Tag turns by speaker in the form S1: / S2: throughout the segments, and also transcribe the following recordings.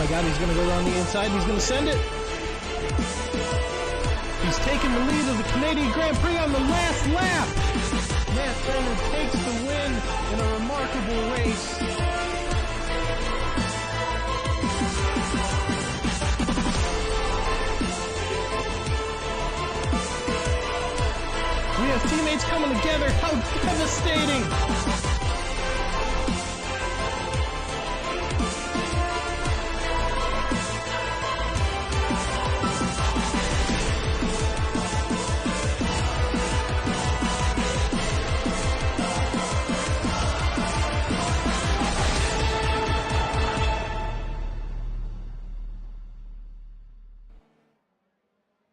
S1: my god, he's going to go around the inside. He's going to send it. He's taking the lead of the Canadian Grand Prix on the last lap. Matt Turner takes the win in a remarkable race. We have teammates coming together. How devastating!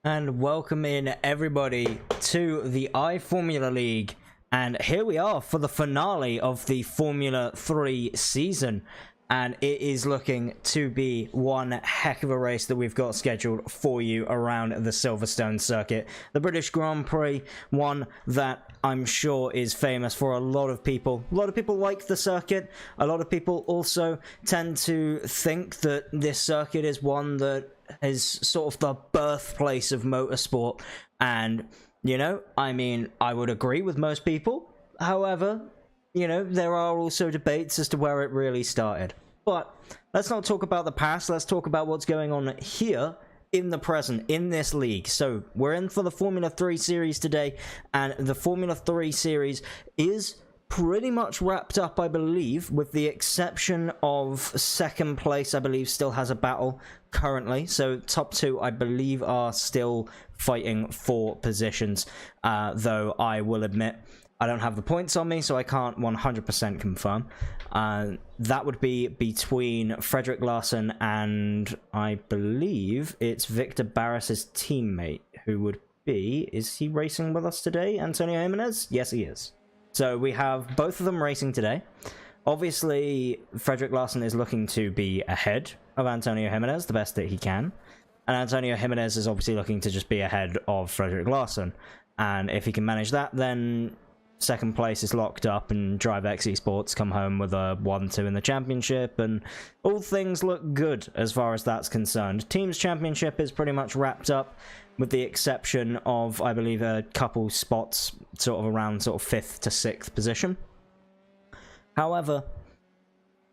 S2: And welcome in everybody to the iFormula League, and here we are for the finale of the Formula 3 season, and it is looking to be one heck of a race that we've got scheduled for you around the Silverstone circuit. The British Grand Prix, one that I'm sure is famous for a lot of people. A lot of people like the circuit. A lot of people also tend to think that this circuit is one that is sort of the birthplace of motorsport, and you know, I mean, I would agree with most people. However, you know, there are also debates as to where it really started. But let's not talk about the past, let's talk about what's going on here in the present, in this league. So we're in for the Formula 3 series today, and the Formula 3 series is pretty much wrapped up, I believe, with the exception of second place, I believe, still has a battle currently. So top two, I believe, are still fighting for positions, though I will admit I don't have the points on me, so I can't 100% confirm. That would be between Frederick Larson and I believe it's Victor Barris's teammate, who would be, is he racing with us today, Antonio Jimenez? Yes, he is. So we have both of them racing today. Obviously, Frederick Larson is looking to be ahead of Antonio Jimenez the best that he can. And Antonio Jimenez is obviously looking to just be ahead of Frederick Larson. And if he can manage that, then second place is locked up and Drive X Esports come home with a 1-2 in the championship. And all things look good as far as that's concerned. Teams Championship is pretty much wrapped up, with the exception of, I believe, a couple spots sort of around sort of 5th to 6th position. However,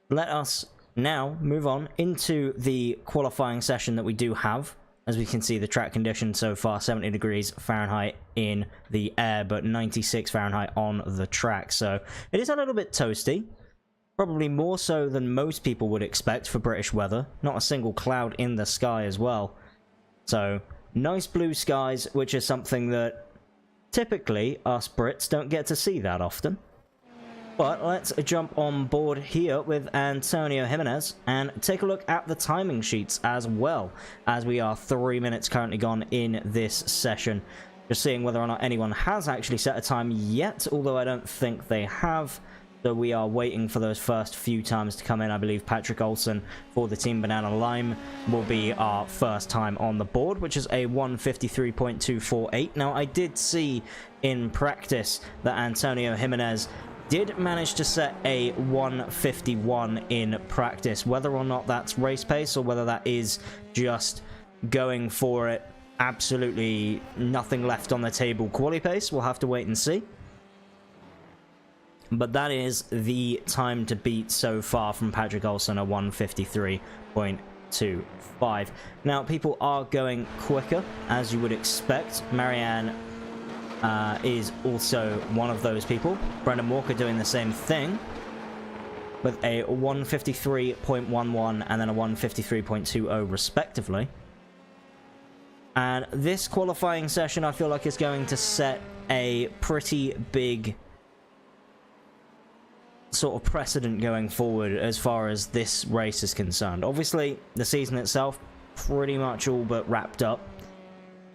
S2: let us now move on into the qualifying session that we do have. As we can see, the track conditions so far, 70 degrees Fahrenheit in the air, but 96 Fahrenheit on the track. So it is a little bit toasty, probably more so than most people would expect for British weather. Not a single cloud in the sky as well. So nice blue skies, which is something that typically us Brits don't get to see that often. But let's jump on board here with Antonio Jimenez and take a look at the timing sheets as well, as we are 3 minutes currently gone in this session. Just seeing whether or not anyone has actually set a time yet, although I don't think they have. So we are waiting for those first few times to come in. I believe Patrick Olsen for the Team Banana Lime will be our first time on the board, which is a 1:53.248. Now, I did see in practice that Antonio Jimenez did manage to set a 1:51 in practice. Whether or not that's race pace or whether that is just going for it, absolutely nothing left on the table quali pace, we'll have to wait and see. But that is the time to beat so far from Patrick Olsen, a 1:53.25. Now, people are going quicker, as you would expect. Marianne is also one of those people. Brendan Walker doing the same thing with a 1:53.11 and then a 1:53.20 respectively. And this qualifying session, I feel like, is going to set a pretty big sort of precedent going forward as far as this race is concerned. Obviously, the season itself pretty much all but wrapped up.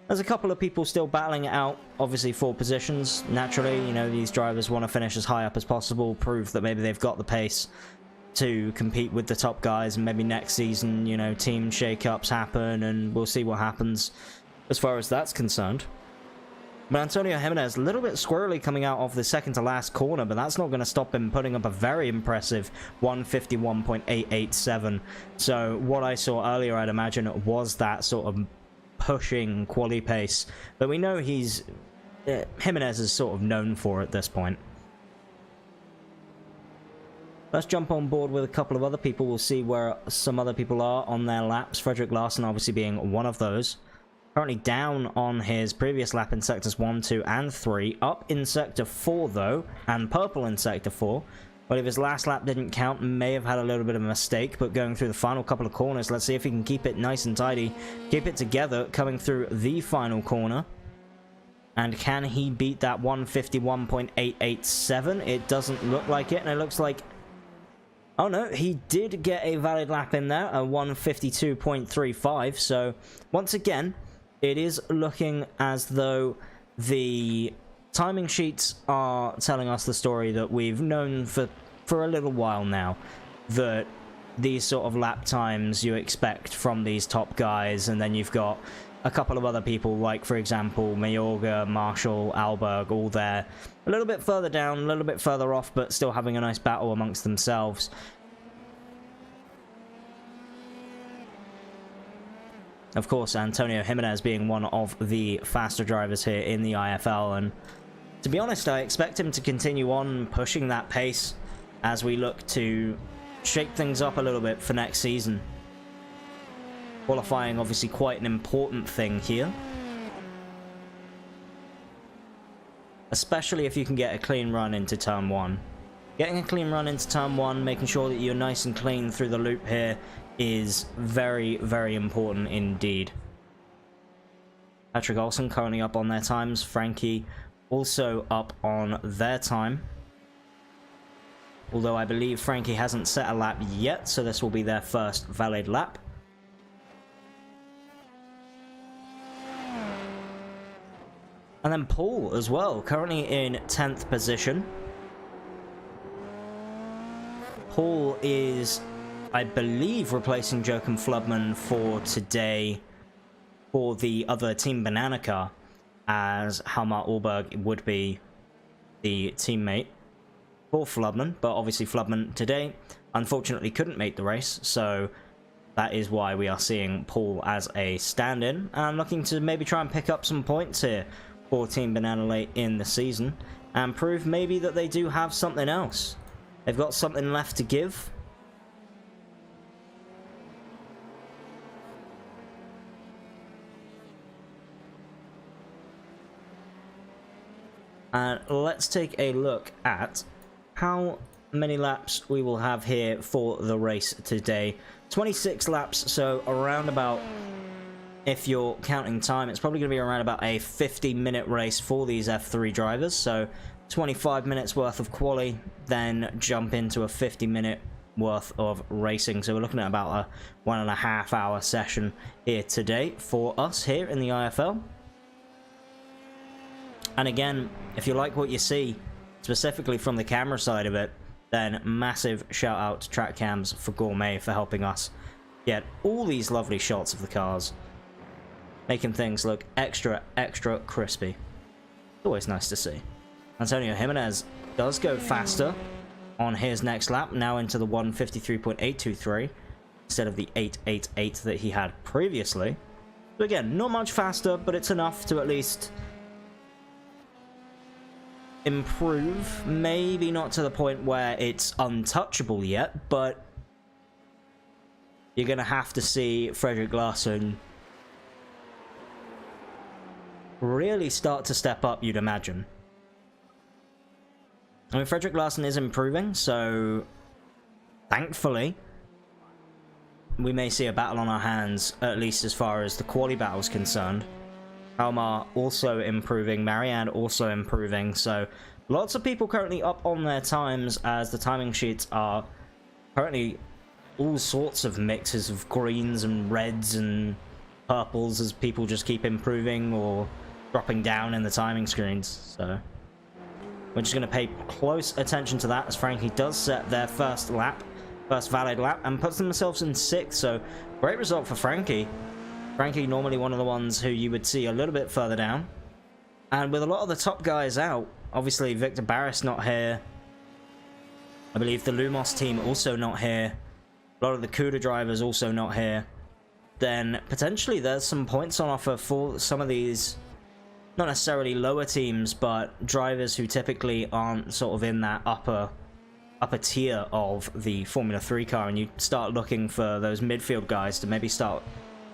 S2: There's a couple of people still battling it out, obviously, for positions. Naturally, you know, these drivers want to finish as high up as possible, prove that maybe they've got the pace to compete with the top guys, and maybe next season, you know, team shake-ups happen, and we'll see what happens as far as that's concerned. But Antonio Jimenez, a little bit squirrely coming out of the second to last corner, but that's not going to stop him putting up a very impressive 151.887. So what I saw earlier, I'd imagine, was that sort of pushing quali pace that we know Jimenez is sort of known for at this point. Let's jump on board with a couple of other people. We'll see where some other people are on their laps. Frederick Larsen obviously being one of those. Currently down on his previous lap in sectors 1, 2, and 3. Up in sector 4 though, and purple in sector 4. Well, if his last lap didn't count, may have had a little bit of a mistake, but going through the final couple of corners, let's see if he can keep it nice and tidy, keep it together, coming through the final corner. And can he beat that 151.887? It doesn't look like it, and it looks like... Oh no, he did get a valid lap in there, a 152.35, so once again, it is looking as though the timing sheets are telling us the story that we've known for a little while now, that these sort of lap times you expect from these top guys, and then you've got a couple of other people like, for example, Mayorga, Marshall, Alberg, all there a little bit further down, a little bit further off, but still having a nice battle amongst themselves. Of course, Antonio Jimenez being one of the faster drivers here in the IFL, and to be honest, I expect him to continue on pushing that pace as we look to shake things up a little bit for next season. Qualifying obviously quite an important thing here, especially if you can get a clean run into turn 1. Getting a clean run into turn 1, making sure that you're nice and clean through the loop here is very, very important indeed. Patrick Olsen currently up on their times. Frankie also up on their time. Although I believe Frankie hasn't set a lap yet, so this will be their first valid lap. And then Paul as well, currently in 10th position. Paul is, I believe, replacing Joachim Flubman for today for the other Team Banana car, as Halmar Allberg would be the teammate for Flubman, but obviously Flubman today unfortunately couldn't make the race, so that is why we are seeing Paul as a stand-in, and looking to maybe try and pick up some points here for Team Banana late in the season, and prove maybe that they do have something else. They've got something left to give. And let's take a look at how many laps we will have here for the race today. 26 laps, so around about, if you're counting time, it's probably going to be around about a 50-minute race for these F3 drivers. So 25 minutes worth of quali, then jump into a 50-minute worth of racing. So we're looking at about a 1.5 hour session here today for us here in the IFL. And again, if you like what you see, specifically from the camera side of it, then massive shout out to Track Cams for Gourmet for helping us get all these lovely shots of the cars, making things look extra crispy. Always nice to see. Antonio Jimenez does go faster on his next lap, now into the 153.823 instead of the 888 that he had previously. So again, not much faster, but it's enough to at least improve. Maybe not to the point where it's untouchable yet, but you're gonna have to see Frederick Larsen really start to step up, you'd imagine. I mean, Frederick Larsen is improving, so thankfully we may see a battle on our hands, at least as far as the quali battle is concerned. Almar also improving, Marianne also improving, so lots of people currently up on their times, as the timing sheets are currently all sorts of mixes of greens and reds and purples, as people just keep improving or dropping down in the timing screens. So we're just going to pay close attention to that, as Frankie does set their first valid lap, and puts themselves in 6th, so great result for Frankie. Frankie, normally one of the ones who you would see a little bit further down. And with a lot of the top guys out, obviously Victor Barris not here. I believe the Lumos team also not here. A lot of the CUDA drivers also not here. Then potentially there's some points on offer for some of these, not necessarily lower teams, but drivers who typically aren't sort of in that upper tier of the Formula 3 car, and you start looking for those midfield guys to maybe start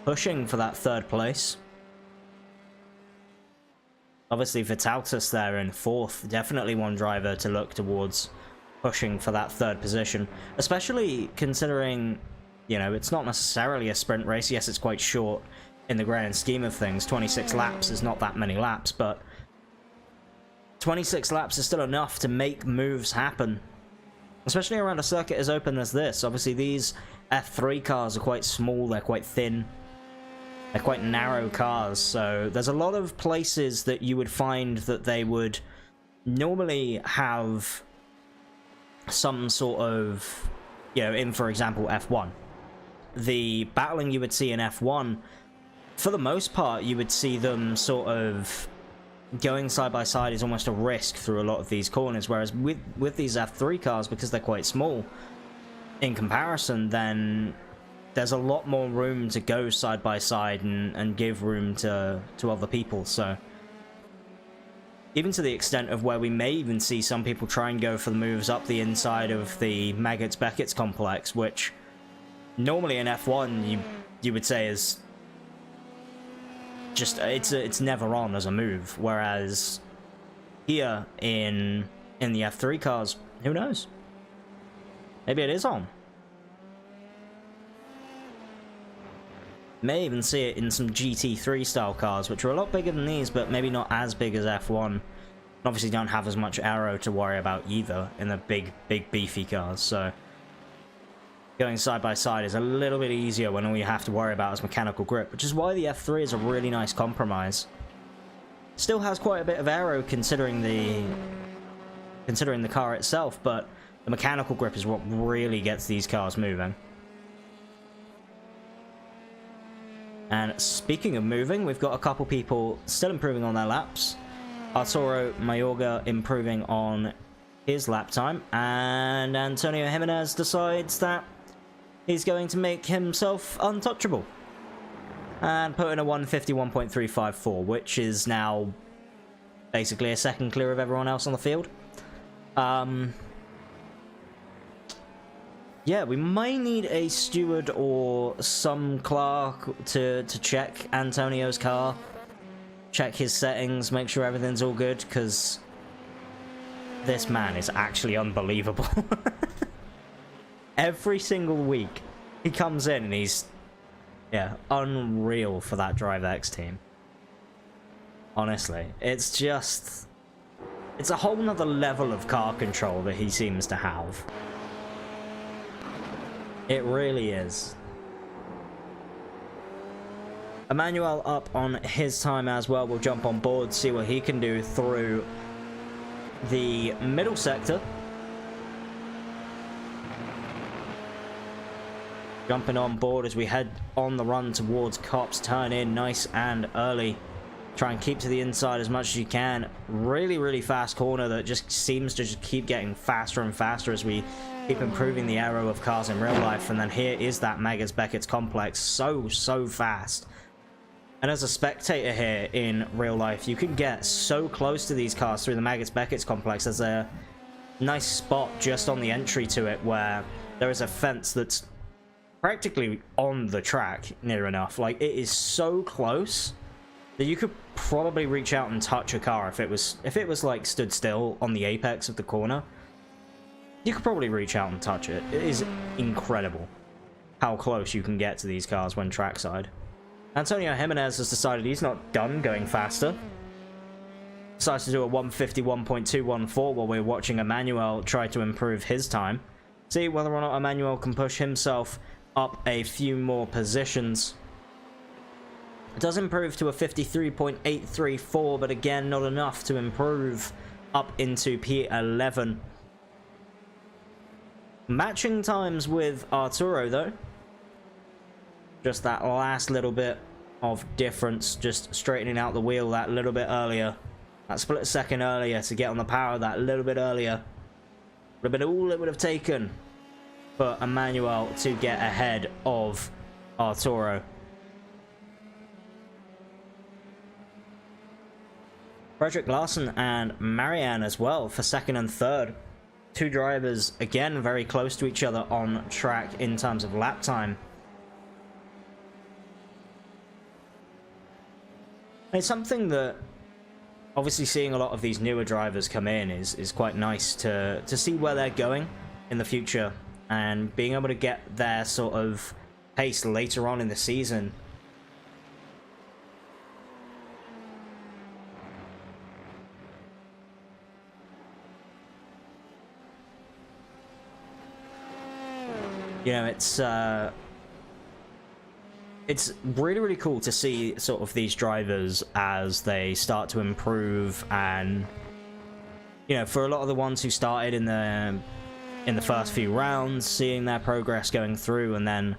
S2: pushing for that third place. Obviously Vitautas there in fourth, definitely one driver to look towards pushing for that third position, especially considering, you know, it's not necessarily a sprint race. Yes, it's quite short in the grand scheme of things. 26 laps is not that many laps, but 26 laps is still enough to make moves happen, especially around a circuit as open as this. Obviously these F3 cars are quite small, they're quite thin, they're quite narrow cars, so there's a lot of places that you would find that they would normally have some sort of, you know, in, for example, F1. The battling you would see in F1, for the most part, you would see them sort of going side by side is almost a risk through a lot of these corners, whereas with these F3 cars, because they're quite small in comparison, then there's a lot more room to go side by side and give room to other people. So even to the extent of where we may even see some people try and go for the moves up the inside of the Maggots-Beckett's complex, which normally in F1 you would say is just, it's never on as a move, whereas here in the F3 cars, who knows? Maybe it is on. May even see it in some GT3 style cars, which are a lot bigger than these, but maybe not as big as F1. And obviously don't have as much aero to worry about either in the big beefy cars, so going side by side is a little bit easier when all you have to worry about is mechanical grip, which is why the F3 is a really nice compromise. Still has quite a bit of aero considering the car itself, but the mechanical grip is what really gets these cars moving. And speaking of moving, we've got a couple people still improving on their laps. Arturo Mayorga improving on his lap time, and Antonio Jimenez decides that he's going to make himself untouchable and put in a 151.354, which is now basically a second clear of everyone else on the field. Yeah, we may need a steward or some clerk to check Antonio's car, check his settings, make sure everything's all good, because this man is actually unbelievable. Every single week he comes in and he's, yeah, unreal for that DriveX team. Honestly, it's just, it's a whole nother level of car control that he seems to have. It really is. Emmanuel up on his time as well. We'll jump on board, see what he can do through the middle sector. Jumping on board as we head on the run towards Cops. Turn in nice and early. Try and keep to the inside as much as you can. Really, really fast corner that just seems to just keep getting faster and faster as we keep improving the aero of cars in real life. And then here is that Maggots-Beckett's complex. So fast. And as a spectator here in real life, you can get so close to these cars through the Maggots-Beckett's complex. There's a nice spot just on the entry to it where there is a fence that's practically on the track near enough. Like, it is so close that you could probably reach out and touch a car if it was like stood still on the apex of the corner. You could probably reach out and touch it. It is incredible how close you can get to these cars when trackside. Antonio Jimenez has decided he's not done going faster. Decides to do a 151.214 while we're watching Emmanuel try to improve his time. See whether or not Emmanuel can push himself up a few more positions. It does improve to a 53.834, but again, not enough to improve up into P11. Matching times with Arturo, though. Just that last little bit of difference, just straightening out the wheel that little bit earlier. that split second earlier to get on the power that little bit earlier would have been all it would have taken for Emmanuel to get ahead of Arturo. Frederick Larson and Marianne as well for second and third. Two drivers, again, very close to each other on track in terms of lap time. It's something that, obviously, seeing a lot of these newer drivers come in is quite nice to see where they're going in the future, and being able to get their sort of pace later on in the season. You know, it's really, really cool to see sort of these drivers as they start to improve, and you know, for a lot of the ones who started in the first few rounds, seeing their progress going through, and then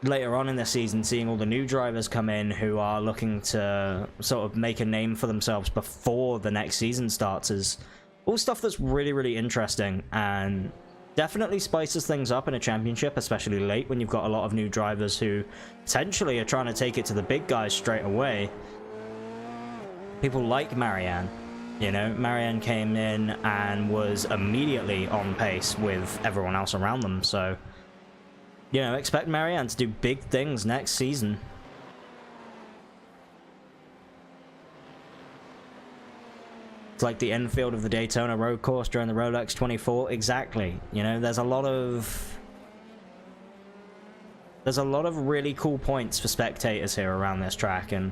S2: later on in the season seeing all the new drivers come in who are looking to sort of make a name for themselves before the next season starts, is all stuff that's really, really interesting, and definitely spices things up in a championship, especially late when you've got a lot of new drivers who potentially are trying to take it to the big guys straight away. People like Marianne. You know, Marianne came in and was immediately on pace with everyone else around them, so you know, expect Marianne to do big things next season. It's like the infield of the Daytona road course during the Rolex 24. Exactly. You know, there's a lot of really cool points for spectators here around this track, and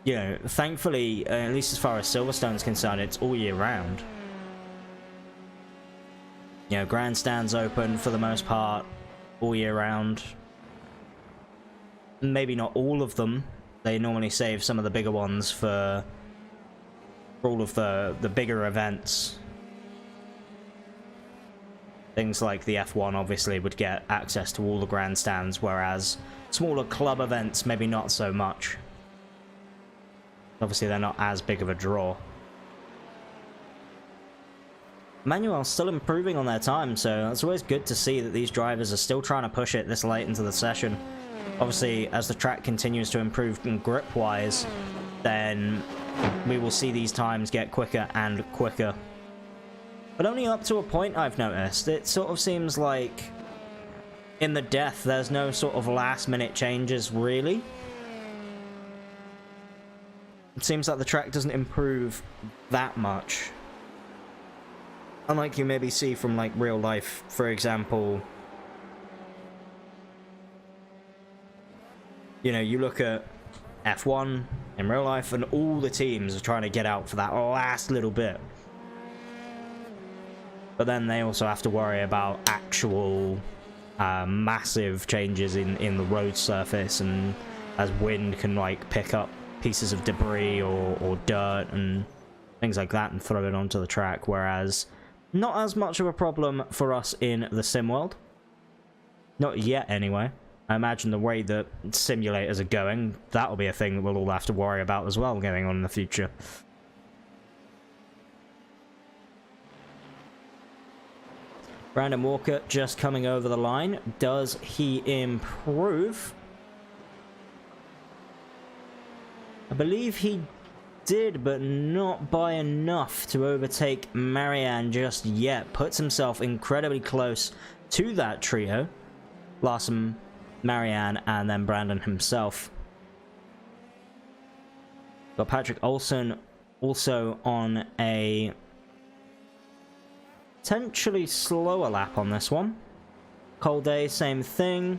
S2: you know, thankfully, at least as far as Silverstone's concerned, it's all year round. You know, grandstands open for the most part all year round. Maybe not all of them. They normally save some of the bigger ones for all of the bigger events. Things like the F1 obviously would get access to all the grandstands, whereas smaller club events maybe not so much. Obviously they're not as big of a draw. Manuel's still improving on their time, so it's always good to see that these drivers are still trying to push it this late into the session. Obviously, as the track continues to improve grip-wise, then we will see these times get quicker and quicker. But only up to a point, I've noticed. It sort of seems like in the death, there's no sort of last-minute changes, really. It seems like the track doesn't improve that much. Unlike you maybe see from, like, real life, for example. You know, you look at F1 in real life, and all the teams are trying to get out for that last little bit. But then they also have to worry about actual massive changes in the road surface, and as wind can, like, pick up pieces of debris or dirt and things like that and throw it onto the track, whereas not as much of a problem for us in the sim world. Not yet, anyway. I imagine the way that simulators are going, that'll be a thing that we'll all have to worry about as well going on in the future. Brandon Walker just coming over the line. Does he improve? I believe he did, but not by enough to overtake Marianne just yet. Puts himself incredibly close to that trio. Larson, Marianne, and then Brandon himself. Got Patrick Olsen also on a potentially slower lap on this one. Cole Day, same thing.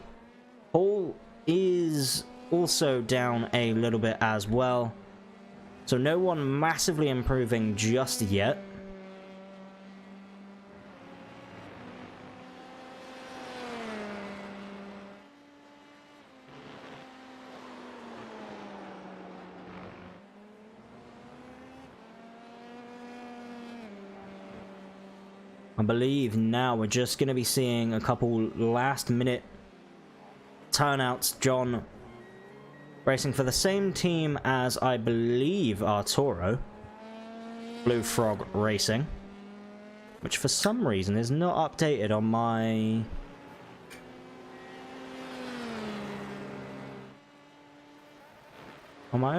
S2: Hall is also down a little bit as well. So no one massively improving just yet. I believe now we're just going to be seeing a couple last minute turnouts. John racing for the same team as I believe Arturo, Blue Frog Racing, which for some reason is not updated on my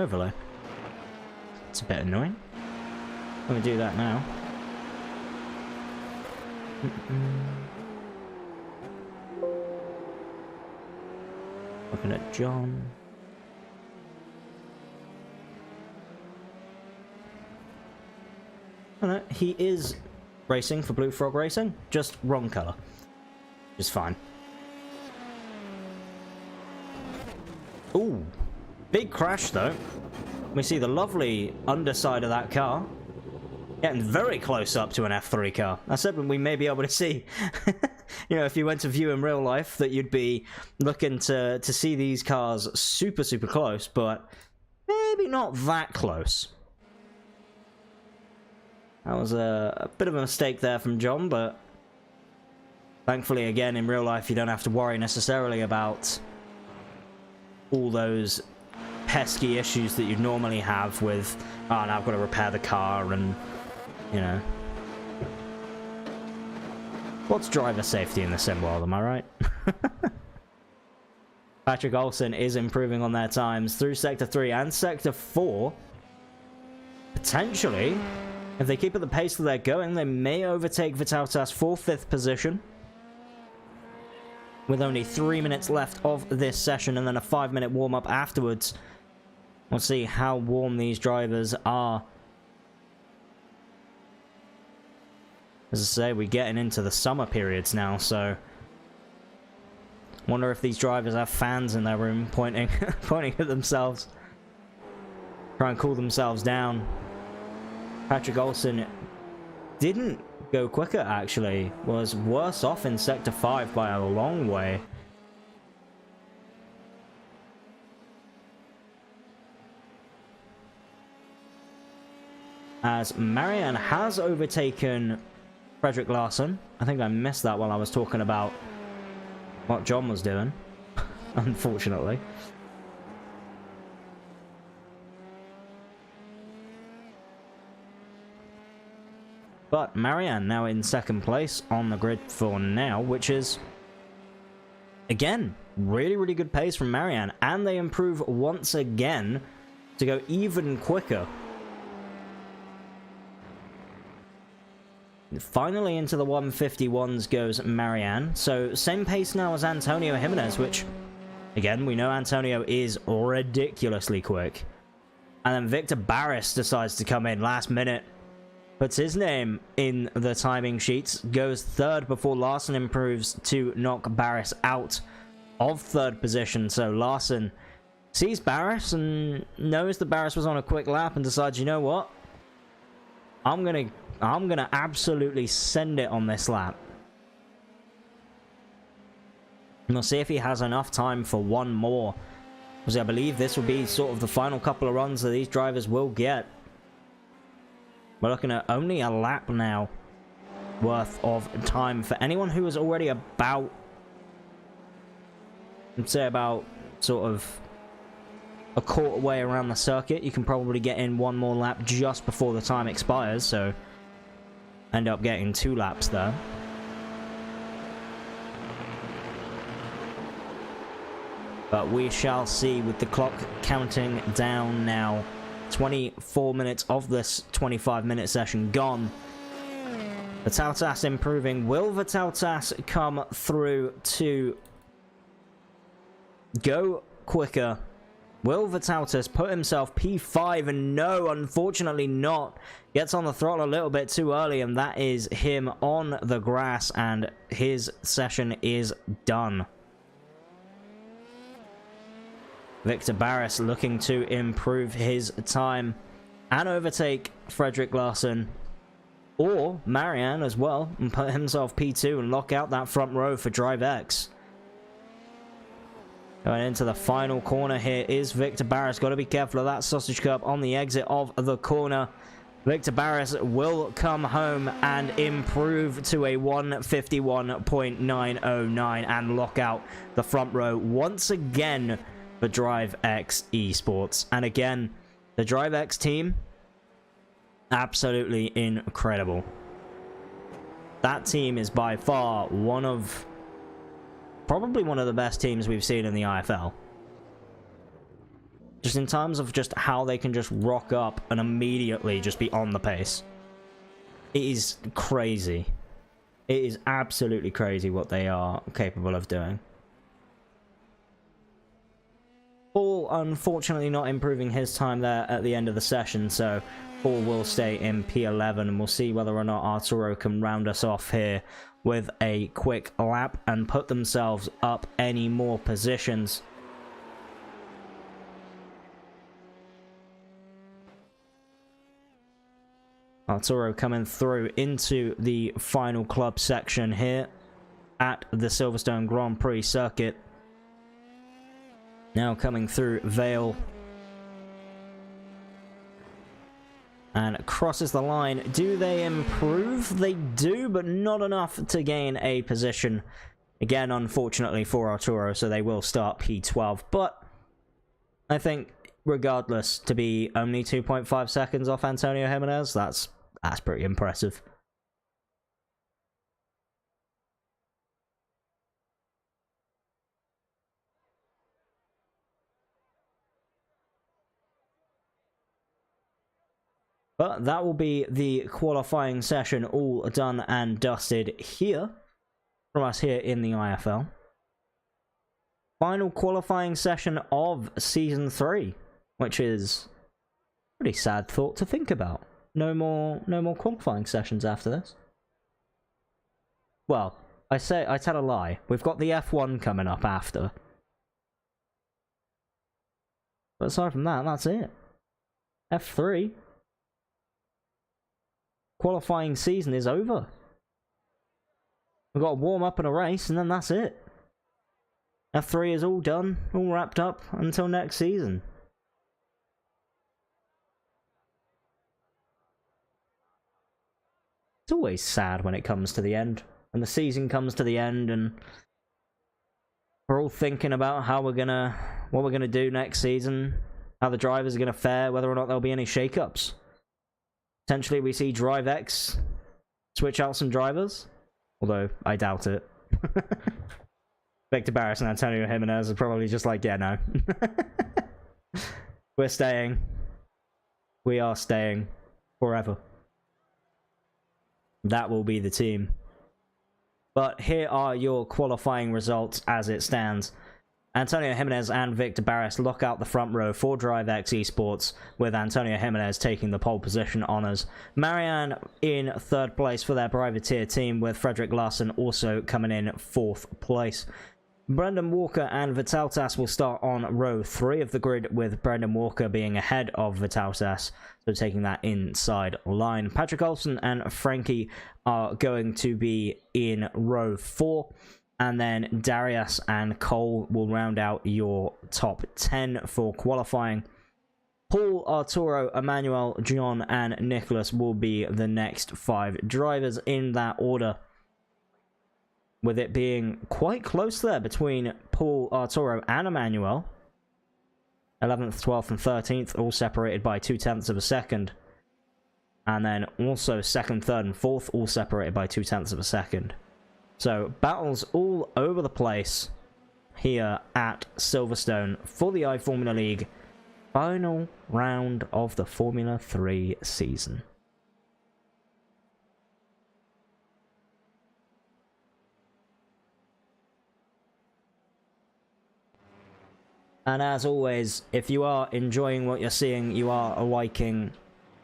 S2: overlay. It's a bit annoying. Let me do that now. Looking at John. Oh no, he is racing for Blue Frog Racing, just wrong colour. Just fine. Ooh, big crash though. We see the lovely underside of that car. Getting very close up to an F3 car. That's something we may be able to see. You know, if you went to view in real life, that you'd be looking to see these cars super, super close, but maybe not that close. That was a bit of a mistake there from John, but thankfully, again, in real life, you don't have to worry necessarily about all those pesky issues that you'd normally have with, oh, now I've got to repair the car and, you know. What's driver safety in the sim world, am I right? Patrick Olsen is improving on their times through Sector 3 and Sector 4. Potentially, if they keep at the pace that they're going, they may overtake Vitautas for 5th position. With only 3 minutes left of this session and then a 5-minute warm-up afterwards. We'll see how warm these drivers are. As I say, we're getting into the summer periods now, so wonder if these drivers have fans in their room pointing at themselves. Try and cool themselves down. Patrick Olsen didn't go quicker, actually. Was worse off in Sector 5 by a long way. As Marianne has overtaken Frederick Larson. I think I missed that while I was talking about what John was doing, unfortunately. But Marianne now in 2nd place on the grid for now, which is, again, really, really good pace from Marianne. And they improve once again to go even quicker. Finally into the 151s goes Marianne. So same pace now as Antonio Jimenez, which, again, we know Antonio is ridiculously quick. And then Victor Barris decides to come in last minute. Puts his name in the timing sheets. Goes 3rd before Larson improves to knock Barris out of 3rd position. So Larson sees Barris and knows that Barris was on a quick lap and decides, you know what? I'm gonna absolutely send it on this lap. And we'll see if he has enough time for one more. Because I believe this will be sort of the final couple of runs that these drivers will get. We're looking at only a lap now worth of time for anyone who is already about, I'd say about sort of a quarter way around the circuit. You can probably get in one more lap just before the time expires, so end up getting 2 laps there. But we shall see with the clock counting down now. 24 minutes of this 25-minute session gone. Vitautas improving. Will Vitautas come through to go quicker? Will Vitautas put himself P5? And no, unfortunately not. Gets on the throttle a little bit too early, and that is him on the grass, and his session is done. Victor Barris looking to improve his time and overtake Frederick Larson, or Marianne as well, and put himself P2 and lock out that front row for Drive X. Going into the final corner here is Victor Barris. Got to be careful of that sausage curb on the exit of the corner. Victor Barris will come home and improve to a 151.909 and lock out the front row once again for Drive X Esports. And again, the Drive X team, absolutely incredible. That team is by far probably one of the best teams we've seen in the IFL. Just in terms of just how they can just rock up and immediately just be on the pace. It is crazy. It is absolutely crazy what they are capable of doing. Paul, unfortunately, not improving his time there at the end of the session, so Paul will stay in P11, and we'll see whether or not Arturo can round us off here with a quick lap and put themselves up any more positions. Arturo coming through into the final club section here at the Silverstone Grand Prix circuit. Now coming through Vale. And crosses the line. Do they improve? They do, but not enough to gain a position. Again, unfortunately for Arturo, so they will start P12. But I think, regardless, to be only 2.5 seconds off Antonio Jimenez, that's pretty impressive. But that will be the qualifying session all done and dusted here from us here in the IFL. Final qualifying session of Season 3, which is a pretty sad thought to think about. No more qualifying sessions after this. Well, I tell a lie. We've got the F1 coming up after. But aside from that, that's it. F3. Qualifying season is over. We've got a warm up and a race, and then that's it. F3 is all done, all wrapped up until next season. It's always sad when it comes to the end. When the season comes to the end and we're all thinking about what we're gonna do next season, how the drivers are gonna fare, whether or not there'll be any shakeups. Potentially we see Drive X switch out some drivers, although I doubt it. Victor Barris and Antonio Jimenez are probably just like, yeah, no. We're staying. We are staying forever. That will be the team. But here are your qualifying results as it stands. Antonio Jimenez and Victor Barris lock out the front row for Drive X Esports, with Antonio Jimenez taking the pole position honours. Marianne in third place for their privateer team, with Frederick Larson also coming in fourth place. Brendan Walker and Vitaltas will start on row 3 of the grid, with Brendan Walker being ahead of Vitaltas, so taking that inside line. Patrick Olsen and Frankie are going to be in row 4, and then Darius and Cole will round out your top 10 for qualifying. Paul, Arturo, Emmanuel, John, and Nicholas will be the next 5 drivers in that order, with it being quite close there between Paul, Arturo, and Emmanuel. 11th, 12th, and 13th, all separated by 0.2 of a second. And then also 2nd, 3rd, and 4th, all separated by 0.2 of a second. So, battles all over the place here at Silverstone for the iFormula League. Final round of the Formula 3 season. And as always, if you are enjoying what you're seeing, you are liking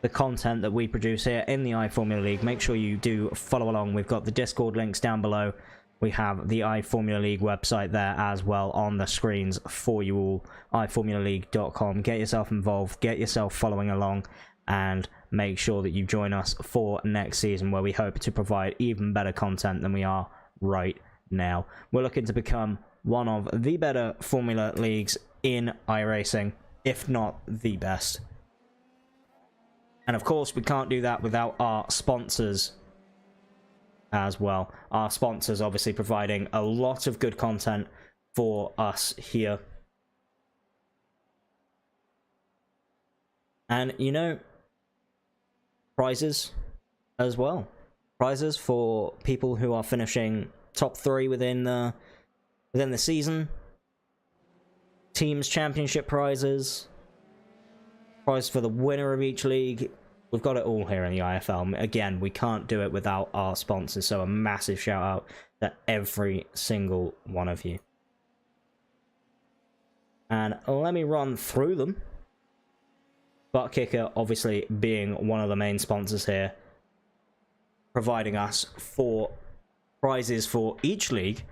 S2: the content that we produce here in the iFormula League, make sure you do follow along. We've got the Discord links down below. We have the iFormula League website there as well on the screens for you all. iFormulaLeague.com. Get yourself involved, get yourself following along, and make sure that you join us for next season, where we hope to provide even better content than we are right now. We're looking to become one of the better Formula Leagues in iRacing, if not the best. And of course, we can't do that without our sponsors as well. Our sponsors obviously providing a lot of good content for us here And, you know, prizes as well. Prizes for people who are finishing top 3 within the season. Teams championship prizes. Prize for the winner of each league. We've got it all here in the IFL. Again, we can't do it without our sponsors, so a massive shout out to every single one of you. And let me run through them. Butt Kicker obviously being one of the main sponsors here, providing us 4 prizes for each league,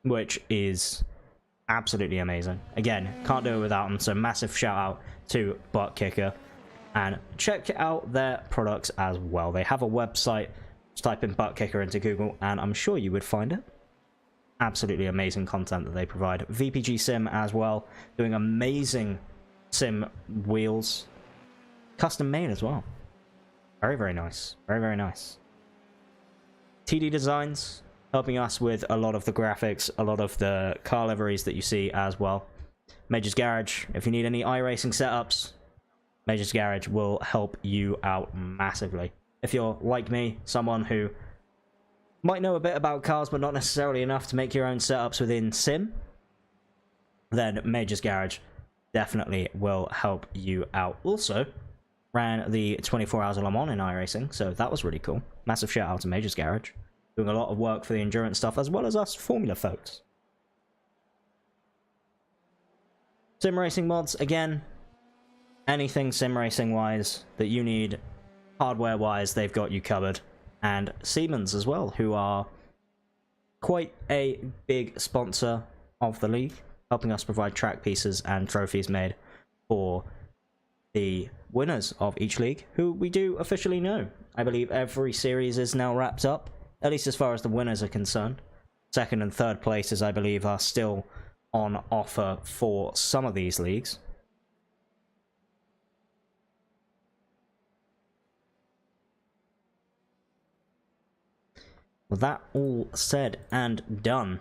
S2: which is absolutely amazing. Again, can't do it without them, so massive shout out to Butt Kicker. And check out their products as well. They have a website. Just type in Butt Kicker into Google and I'm sure you would find it. Absolutely amazing content that they provide. VPG Sim as well, doing amazing sim wheels. Custom made as well. Very, very nice. Very, very nice. TD Designs, helping us with a lot of the graphics, a lot of the car liveries that you see as well. Major's Garage, if you need any iRacing setups, Major's Garage will help you out massively. If you're like me, someone who might know a bit about cars but not necessarily enough to make your own setups within Sim, then Major's Garage definitely will help you out. Also, ran the 24 Hours of Le Mans in iRacing, so that was really cool. Massive shout out to Major's Garage. Doing a lot of work for the endurance stuff as well as us Formula folks. Sim racing mods, again, anything sim racing wise that you need, hardware wise, they've got you covered. And Siemens as well, who are quite a big sponsor of the league, helping us provide track pieces and trophies made for the winners of each league, who we do officially know. I believe every series is now wrapped up, at least as far as the winners are concerned. Second and third places, I believe, are still on offer for some of these leagues. With that all said and done,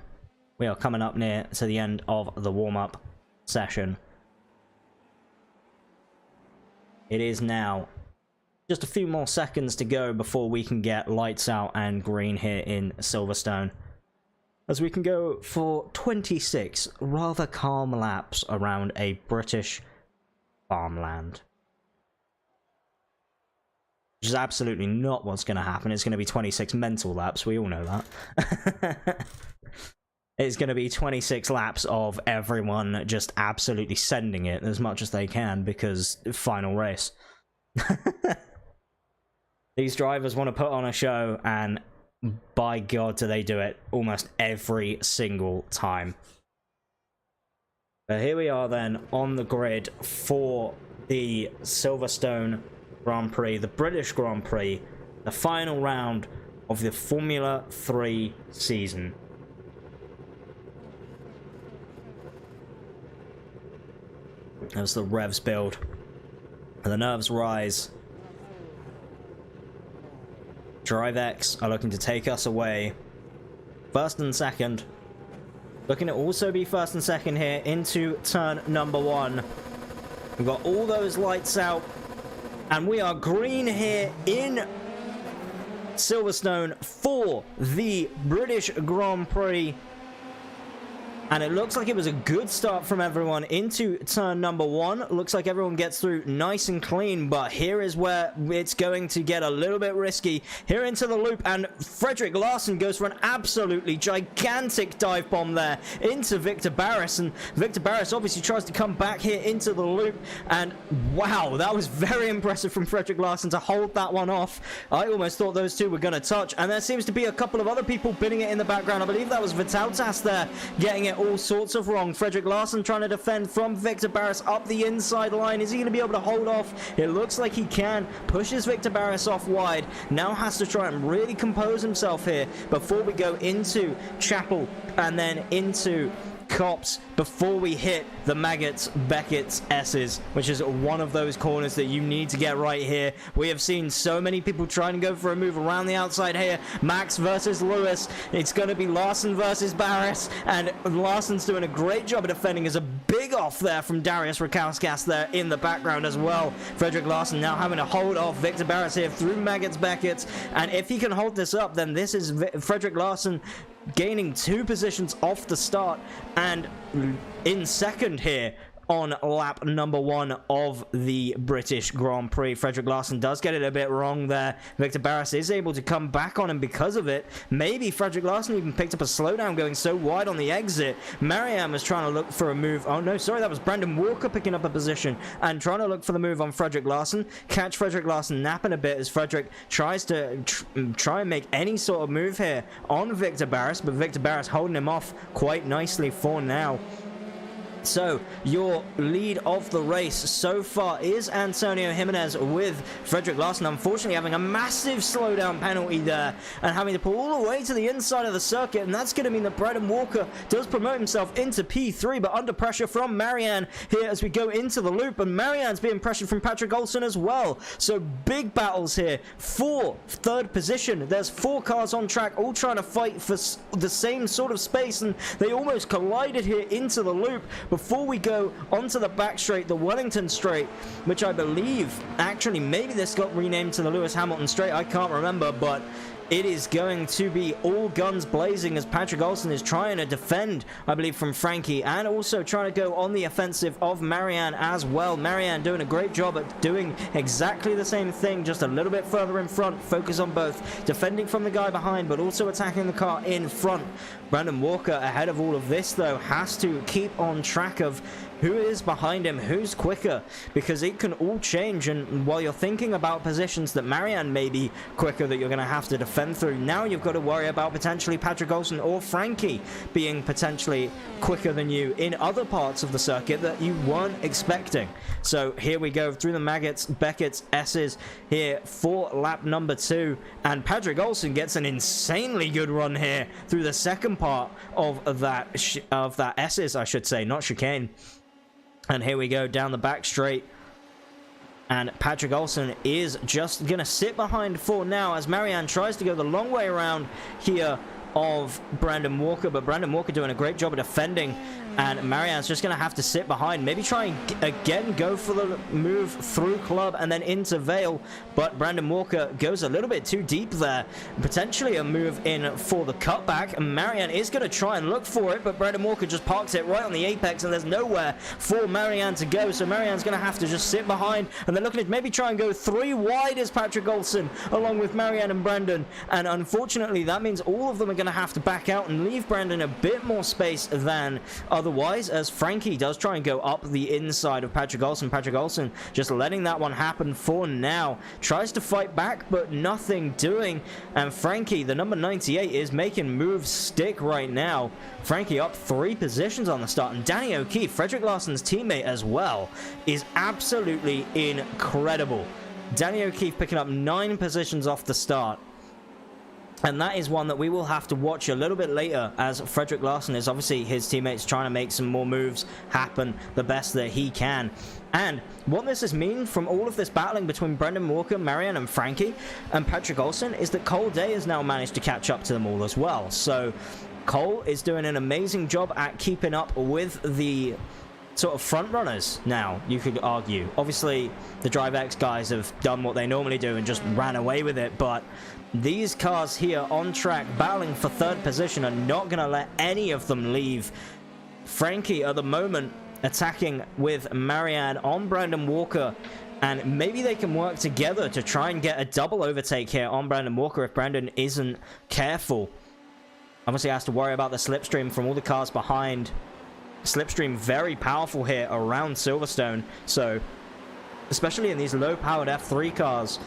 S2: we are coming up near to the end of the warm-up session. It is now just a few more seconds to go before we can get lights out and green here in Silverstone, as we can go for 26 rather calm laps around a British farmland. Which is absolutely not what's going to happen. It's going to be 26 mental laps, we all know that. It's going to be 26 laps of everyone just absolutely sending it as much as they can, because final race. These drivers want to put on a show, and by God do they do it almost every single time. But here we are then on the grid for the Silverstone Grand Prix, the British Grand Prix, the final round of the Formula 3 season. As the revs build and the nerves rise, DriveX are looking to take us away. First and second. Looking to also be first and second here into turn number 1. We've got all those lights out, and we are green here in Silverstone for the British Grand Prix. And it looks like it was a good start from everyone into turn number 1. Looks like everyone gets through nice and clean, but here is where it's going to get a little bit risky. Here into the loop, and Frederick Larson goes for an absolutely gigantic dive bomb there into Victor Barris, and Victor Barris obviously tries to come back here into the loop, and wow, that was very impressive from Frederick Larson to hold that one off. I almost thought those two were going to touch, and there seems to be a couple of other people bidding it in the background. I believe that was Vitaltas there getting it all sorts of wrong. Frederick Larson trying to defend from Victor Barris up the inside line. Is he going to be able to hold off? It looks like he can. Pushes Victor Barris off wide. Now has to try and really compose himself here before we go into Chapel and then into Cops, before we hit the Maggots, Beckett's, S's, which is one of those corners that you need to get right here. We have seen so many people trying to go for a move around the outside here. Max versus Lewis. It's going to be Larson versus Barris, and Larson's doing a great job of defending as a big off there from Darius Rakauskas there in the background as well. Frederick Larsen now having to hold off Victor Barris here through Maggots Beckett, and if he can hold this up, then this is Frederick Larsen gaining 2 positions off the start and in second here on lap number 1 of the British Grand Prix. Frederick Larsen does get it a bit wrong there. Victor Barris is able to come back on him because of it. Maybe Frederick Larsen even picked up a slowdown going so wide on the exit. Marianne was trying to look for a move. Oh no, sorry, that was Brandon Walker picking up a position and trying to look for the move on Frederick Larsen. Catch Frederick Larsen napping a bit as Frederick tries to try and make any sort of move here on Victor Barris, but Victor Barris holding him off quite nicely for now. So, your lead of the race so far is Antonio Jimenez with Frederick Larsen, unfortunately having a massive slowdown penalty there and having to pull all the way to the inside of the circuit, and that's going to mean that Brandon Walker does promote himself into P3, but under pressure from Marianne here as we go into the loop, and Marianne's being pressured from Patrick Olsen as well. So, big battles here for third position. There's 4 cars on track, all trying to fight for the same sort of space, and they almost collided here into the loop. Before we go onto the back straight, the Wellington straight, which I believe, actually, maybe this got renamed to the Lewis Hamilton straight, I can't remember, but it is going to be all guns blazing as Patrick Olsen is trying to defend, I believe, from Frankie, and also trying to go on the offensive of Marianne as well. Marianne doing a great job at doing exactly the same thing, just a little bit further in front, focus on both, defending from the guy behind, but also attacking the car in front. Brandon Walker, ahead of all of this, though, has to keep on track of who is behind him, who's quicker, because it can all change. And while you're thinking about positions that Marianne may be quicker that you're going to have to defend through, now you've got to worry about potentially Patrick Olsen or Frankie being potentially quicker than you in other parts of the circuit that you weren't expecting. So here we go through the Maggots, Beckett's, S's here for lap number 2, and Patrick Olsen gets an insanely good run here through the second part of that S's, I should say, not chicane. And here we go down the back straight, and Patrick Olsen is just gonna sit behind for now as Marianne tries to go the long way around here of Brandon Walker, but Brandon Walker doing a great job of defending, and Marianne's just going to have to sit behind, maybe try and again go for the move through Club and then into Vale, but Brandon Walker goes a little bit too deep there, potentially a move in for the cutback, and Marianne is going to try and look for it, but Brandon Walker just parks it right on the apex, and there's nowhere for Marianne to go, so Marianne's going to have to just sit behind, and they're looking to maybe try and go 3 wide as Patrick Olsen, along with Marianne and Brandon, and unfortunately that means all of them are going to have to back out and leave Brandon a bit more space than otherwise, as Frankie does try and go up the inside of Patrick Olsen. Patrick Olsen just letting that one happen for now, tries to fight back but nothing doing, and Frankie, the number 98, is making moves stick right now. Frankie up 3 positions on the start, and Danny O'Keefe, Frederick Larsen's teammate as well, is absolutely incredible. Danny O'Keefe picking up 9 positions off the start. And that is one that we will have to watch a little bit later, as Frederick Larsen is obviously his teammates trying to make some more moves happen the best that he can. And what this has mean from all of this battling between Brandon Walker, Marianne and Frankie and Patrick Olsen is that Cole Day has now managed to catch up to them all as well. So Cole is doing an amazing job at keeping up with the sort of front runners now, you could argue. Obviously the Drive X guys have done what they normally do and just ran away with it, but these cars here on track battling for 3rd position are not going to let any of them leave. Frankie at the moment attacking with Marianne on Brandon Walker, and maybe they can work together to try and get a double overtake here on Brandon Walker if Brandon isn't careful. Obviously has to worry about the slipstream from all the cars behind. Slipstream very powerful here around Silverstone, so especially in these low powered F3 cars.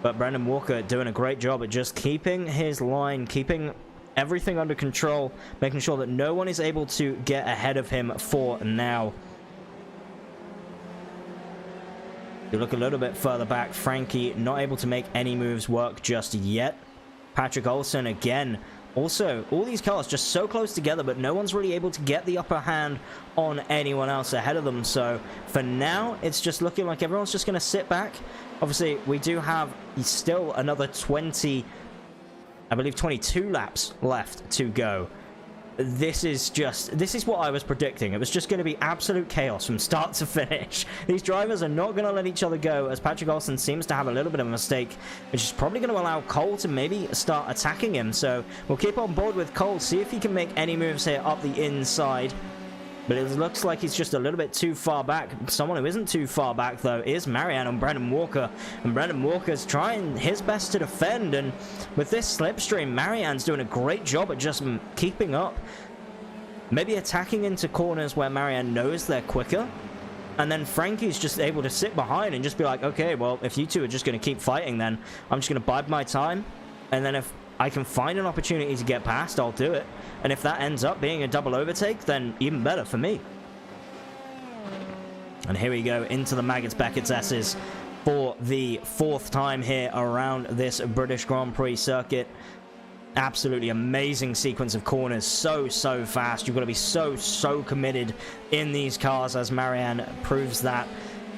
S2: But Brandon Walker doing a great job at just keeping his line, keeping everything under control, making sure that no one is able to get ahead of him for now. You look a little bit further back, Frankie not able to make any moves work just yet. Patrick Olsen again. Also, all these cars just so close together, but no one's really able to get the upper hand on anyone else ahead of them. So for now, it's just looking like everyone's just going to sit back. Obviously, we do have still another 20, I believe 22 laps left to go. this is what I was predicting. It was just going to be absolute chaos from start to finish. These drivers are not going to let each other go, as Patrick Olsen seems to have a little bit of a mistake, which is probably going to allow Cole to maybe start attacking him. So we'll keep on board with Cole, see if he can make any moves here up the inside. But it looks like he's just a little bit too far back. Someone who isn't too far back, though, is Marianne on Brandon Walker. And Brandon Walker's trying his best to defend. And with this slipstream, Marianne's doing a great job at just keeping up. Maybe attacking into corners where Marianne knows they're quicker. And then Frankie's just able to sit behind and just be like, okay, well, if you two are just going to keep fighting, then I'm just going to bide my time. And then if I can find an opportunity to get past, I'll do it. And if that ends up being a double overtake, then even better for me. And here we go into the Maggots Beckett's S's for the 4th time here around this British Grand Prix circuit. Absolutely amazing sequence of corners. So fast. You've got to be so committed in these cars, as Marianne proves that.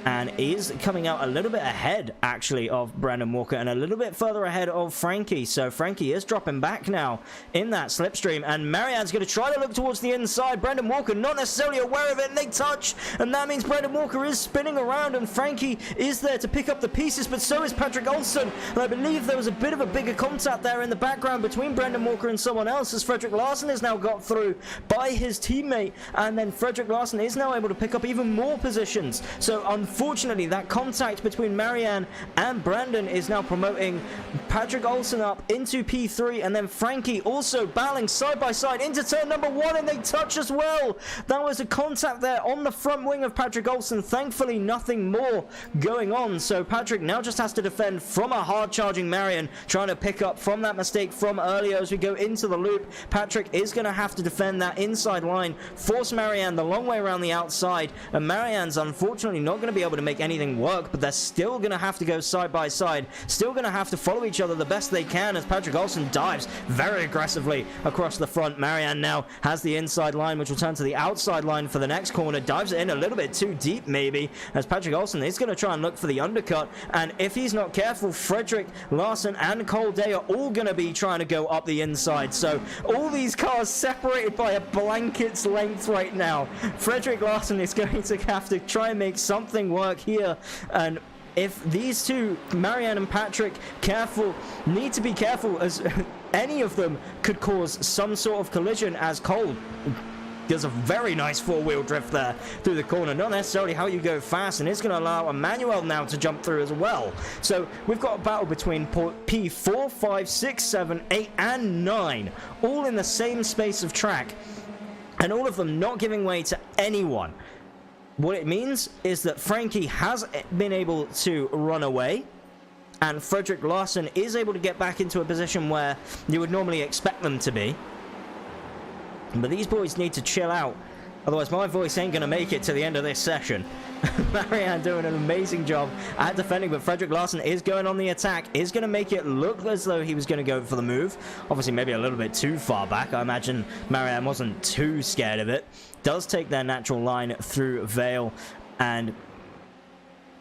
S2: And is coming out a little bit ahead, actually, of Brandon Walker, and a little bit further ahead of Frankie. So Frankie is dropping back now in that slipstream, and Marianne's going to try to look towards the inside. Brandon Walker not necessarily aware of it, and they touch, and that means Brandon Walker is spinning around, and Frankie is there to pick up the pieces, but so is Patrick Olsen. And I believe there was a bit of a bigger contact there in the background between Brandon Walker and someone else, as Frederick Larsen has now got through by his teammate, and then Frederick Larsen is now able to pick up even more positions. So unfortunately, that contact between Marianne and Brandon is now promoting Patrick Olsen up into P3, and then Frankie also battling side by side into turn number 1, and they touch as well. That was a contact there on the front wing of Patrick Olsen. Thankfully, nothing more going on, so Patrick now just has to defend from a hard charging Marianne, trying to pick up from that mistake from earlier as we go into the loop. Patrick is going to have to defend that inside line, force Marianne the long way around the outside, and Marianne's unfortunately not going to be able to make anything work, but they're still going to have to go side by side, still going to have to follow each other the best they can, as Patrick Olsen dives very aggressively across the front. Marianne now has the inside line, which will turn to the outside line for the next corner, dives it in a little bit too deep maybe, as Patrick Olsen is going to try and look for the undercut, and if he's not careful, Frederick Larsen and Cole Day are all going to be trying to go up the inside. So all these cars separated by a blanket's length right now. Frederick Larsen is going to have to try and make something work here, and if these two, Marianne and Patrick, need to be careful, as any of them could cause some sort of collision, as Cole does a very nice 4-wheel drift there through the corner. Not necessarily how you go fast, and it's going to allow Emmanuel now to jump through as well. So we've got a battle between P4, 5, 6, 7, 8, and 9, all in the same space of track, and all of them not giving way to anyone. What it means is that Frankie has been able to run away, and Frederick Larsen is able to get back into a position where you would normally expect them to be. But these boys need to chill out, otherwise my voice ain't going to make it to the end of this session. Marianne doing an amazing job at defending, but Frederick Larsen is going on the attack, is going to make it look as though he was going to go for the move. Obviously maybe a little bit too far back. I imagine Marianne wasn't too scared of it. Does take their natural line through Vale, and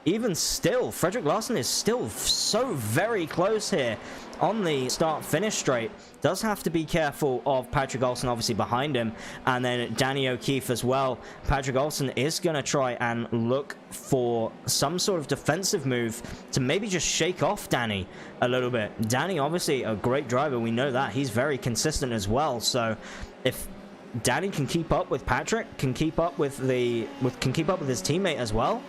S2: even still, Frederick Larsen is still so very close here on the start-finish straight. Does have to be careful of Patrick Olsen obviously behind him, and then Danny O'Keefe as well. Patrick Olsen is going to try and look for some sort of defensive move to maybe just shake off Danny a little bit. Danny obviously a great driver, we know that. He's very consistent as well, so if Danny can keep up with Patrick, can keep up with his teammate as well,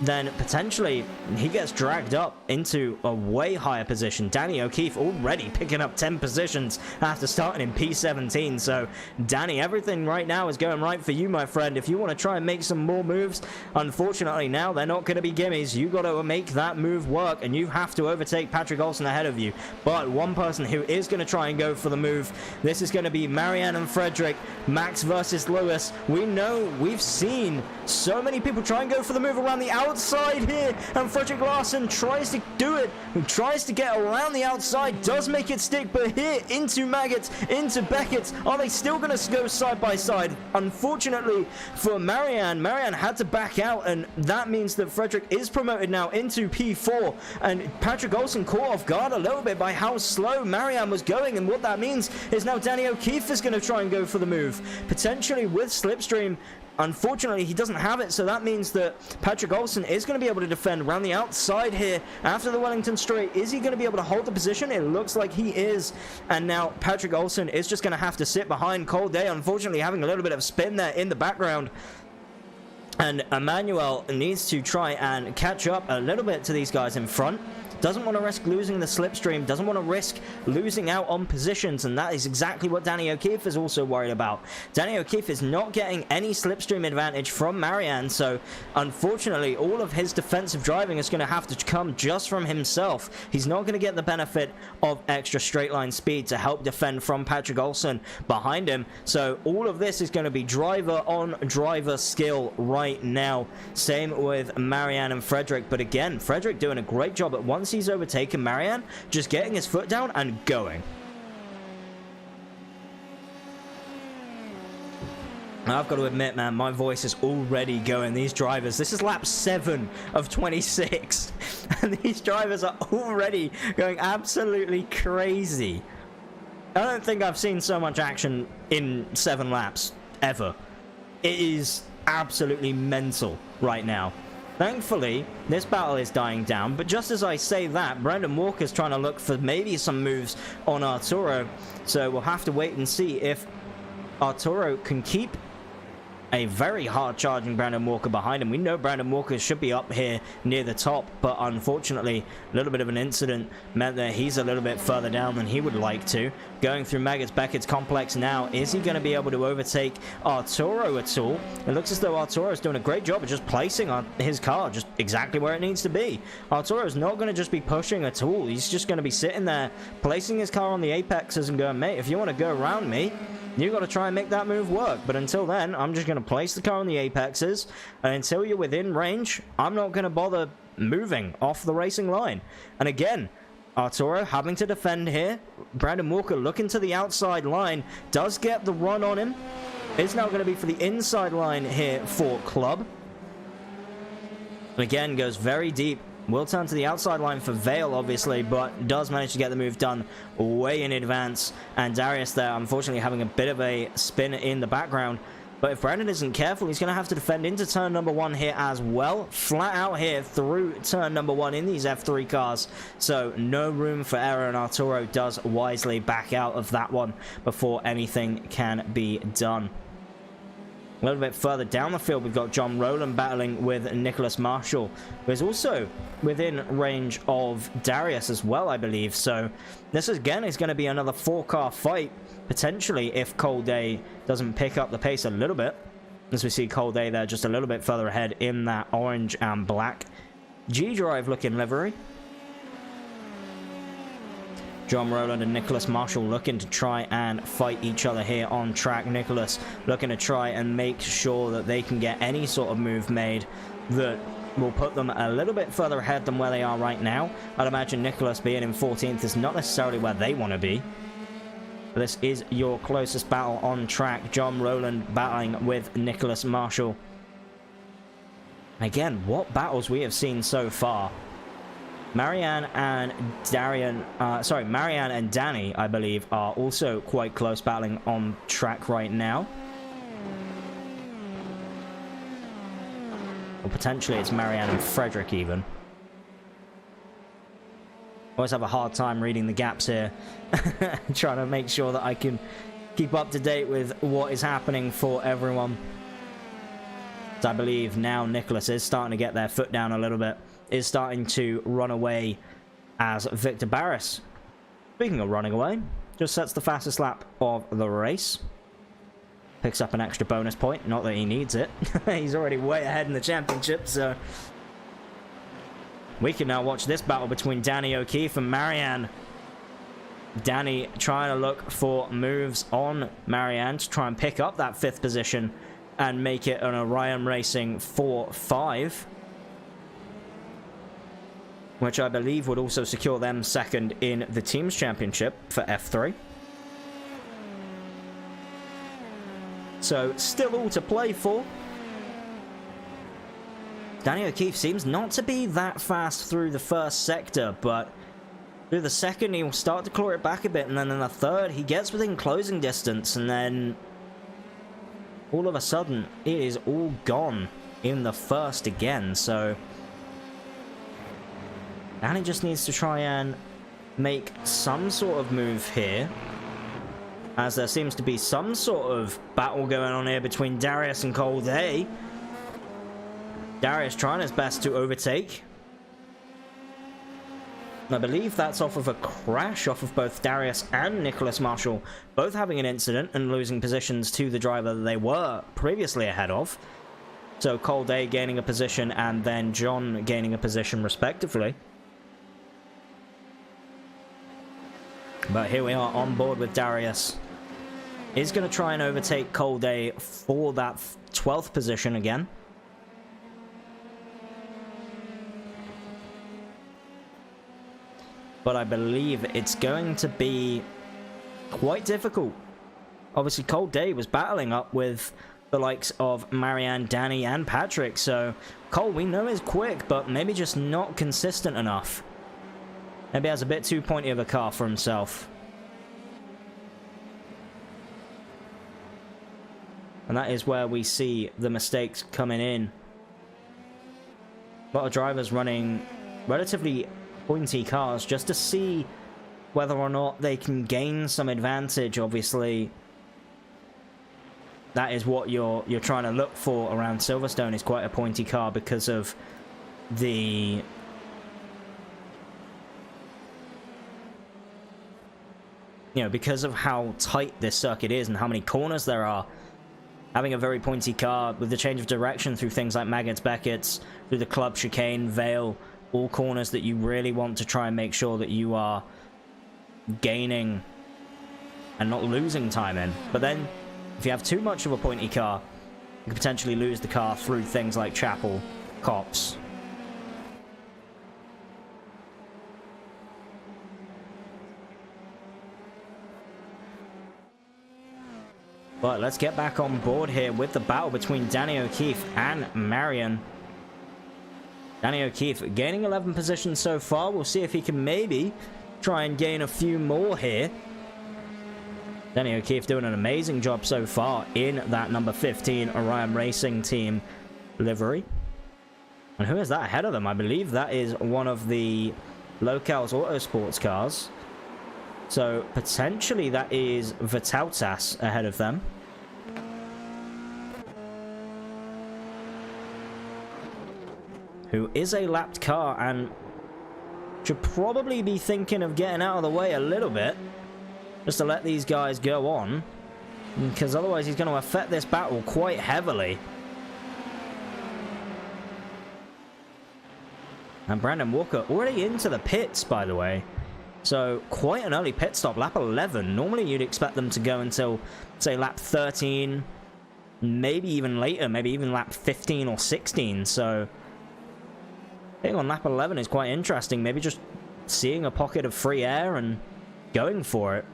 S2: then potentially he gets dragged up into a way higher position. Danny O'Keefe already picking up 10 positions after starting in P17. So Danny, everything right now is going right for you, my friend. If you want to try and make some more moves, unfortunately now they're not going to be gimmies. You got to make that move work, and you have to overtake Patrick Olsen ahead of you. But one person who is going to try and go for the move, this is going to be Marianne and Frederick. Max versus Lewis. We know, we've seen so many people try and go for the move around the outside. outside here, and Frederick Larsen tries to do it. He tries to get around the outside, does make it stick, but here into Maggots, into Beckett. Are they still going to go side by side? Unfortunately for Marianne had to back out, and that means that Frederick is promoted now into P4, and Patrick Olsen caught off guard a little bit by how slow Marianne was going, and what that means is now Danny O'Keefe is going to try and go for the move, potentially with Slipstream. Unfortunately, he doesn't have it, so that means that Patrick Olsen is going to be able to defend around the outside here after the Wellington straight. Is he going to be able to hold the position? It looks like he is, and now Patrick Olsen is just going to have to sit behind Cold Day, unfortunately having a little bit of spin there in the background. And Emmanuel needs to try and catch up a little bit to these guys in front. Doesn't want to risk losing the slipstream, doesn't want to risk losing out on positions, and that is exactly what Danny O'Keefe is also worried about. Danny O'Keefe is not getting any slipstream advantage from Marianne, so unfortunately all of his defensive driving is going to have to come just from himself. He's not going to get the benefit of extra straight line speed to help defend from Patrick Olsen behind him, so all of this is going to be driver on driver skill right now. Same with Marianne and Frederick, but again, Frederick doing a great job at once he's overtaken Marianne, just getting his foot down and going. I've got to admit, man, my voice is already going. These drivers, this is lap 7 of 26, and these drivers are already going absolutely crazy. I don't think I've seen so much action in 7 laps ever. It is absolutely mental right now. Thankfully, this battle is dying down, but just as I say that, Brandon Walker's trying to look for maybe some moves on Arturo, so we'll have to wait and see if Arturo can keep a very hard charging Brandon Walker behind him. We know Brandon Walker should be up here near the top, but unfortunately a little bit of an incident meant that he's a little bit further down than he would like to. Going through Maggots Beckett's complex now, is he going to be able to overtake Arturo at all? It looks as though Arturo is doing a great job of just placing his car just exactly where it needs to be. Arturo is not going to just be pushing at all. He's just going to be sitting there placing his car on the apexes and going, mate, if you want to go around me, you got to try and make that move work. But until then, I'm just going to place the car on the apexes, and until you're within range, I'm not going to bother moving off the racing line. And again, Arturo having to defend here. Brandon Walker looking to the outside line, does get the run on him. It's now going to be for the inside line here for Club. Again, goes very deep. Will turn to the outside line for Vale, obviously, but does manage to get the move done way in advance. And Darius there, unfortunately, having a bit of a spin in the background. But if Brandon isn't careful, he's going to have to defend into turn number 1 here as well. Flat out here through turn number 1 in these F3 cars. So no room for error, and Arturo does wisely back out of that one before anything can be done. A little bit further down the field, we've got John Rowland battling with Nicholas Marshall, who is also within range of Darius as well, I believe. So this again is going to be another 4-car fight, potentially, if Cold Day doesn't pick up the pace a little bit. As we see Cold Day there just a little bit further ahead in that orange and black G-Drive looking livery. John Rowland and Nicholas Marshall looking to try and fight each other here on track. Nicholas looking to try and make sure that they can get any sort of move made that will put them a little bit further ahead than where they are right now. I'd imagine Nicholas being in 14th is not necessarily where they want to be. This is your closest battle on track. John Rowland battling with Nicholas Marshall. Again, what battles we have seen so far. Marianne and Marianne and Danny, I believe, are also quite close battling on track right now. Or potentially it's Marianne and Frederick even. Always have a hard time reading the gaps here. Trying to make sure that I can keep up to date with what is happening for everyone. So I believe now Nicholas is starting to get their foot down a little bit. Is starting to run away as Victor Barris. Speaking of running away, just sets the fastest lap of the race. Picks up an extra bonus point. Not that he needs it. He's already way ahead in the championship, so we can now watch this battle between Danny O'Keefe and Marianne. Danny trying to look for moves on Marianne to try and pick up that 5th position and make it an Orion Racing 4-5. which I believe would also secure them second in the Teams Championship for F3. So, still all to play for. Danny O'Keefe seems not to be that fast through the first sector, but through the second he will start to claw it back a bit, and then in the third he gets within closing distance, and then all of a sudden it is all gone in the first again. So Danny just needs to try and make some sort of move here, as there seems to be some sort of battle going on here between Darius and Cold Day. Darius trying his best to overtake. I believe that's off of a crash off of both Darius and Nicholas Marshall, both having an incident and losing positions to the driver that they were previously ahead of. So Cold Day gaining a position and then John gaining a position respectively. But here we are on board with Darius. Is going to try and overtake Cold Day for that 12th position again. But I believe it's going to be quite difficult. Obviously, Cold Day was battling up with the likes of Marianne, Danny, and Patrick. So, Cole, we know is quick, but maybe just not consistent enough. Maybe has a bit too pointy of a car for himself. And that is where we see the mistakes coming in. A lot of drivers running relatively pointy cars just to see whether or not they can gain some advantage. Obviously, that is what you're trying to look for around Silverstone, is quite a pointy car because of the because of how tight this circuit is and how many corners there are. Having a very pointy car with the change of direction through things like Maggots, Beckett's, through the club, chicane, Vale, all corners that you really want to try and make sure that you are gaining and not losing time in. But then, if you have too much of a pointy car, you could potentially lose the car through things like Chapel, Cops. But let's get back on board here with the battle between Danny O'Keefe and Marion. Danny O'Keefe gaining 11 positions so far. We'll see if he can maybe try and gain a few more here. Danny O'Keefe doing an amazing job so far in that number 15 Orion Racing Team livery. And who is that ahead of them? I believe that is one of the Locals Autosports cars. So potentially that is Vitautas ahead of them. Who is a lapped car and should probably be thinking of getting out of the way a little bit, just to let these guys go on, because otherwise he's going to affect this battle quite heavily. And Brandon Walker already into the pits, by the way. So quite an early pit stop, lap 11. Normally you'd expect them to go until, say, lap 13, maybe even later, maybe even lap 15 or 16. So I think on lap 11 is quite interesting. Maybe just seeing a pocket of free air and going for it.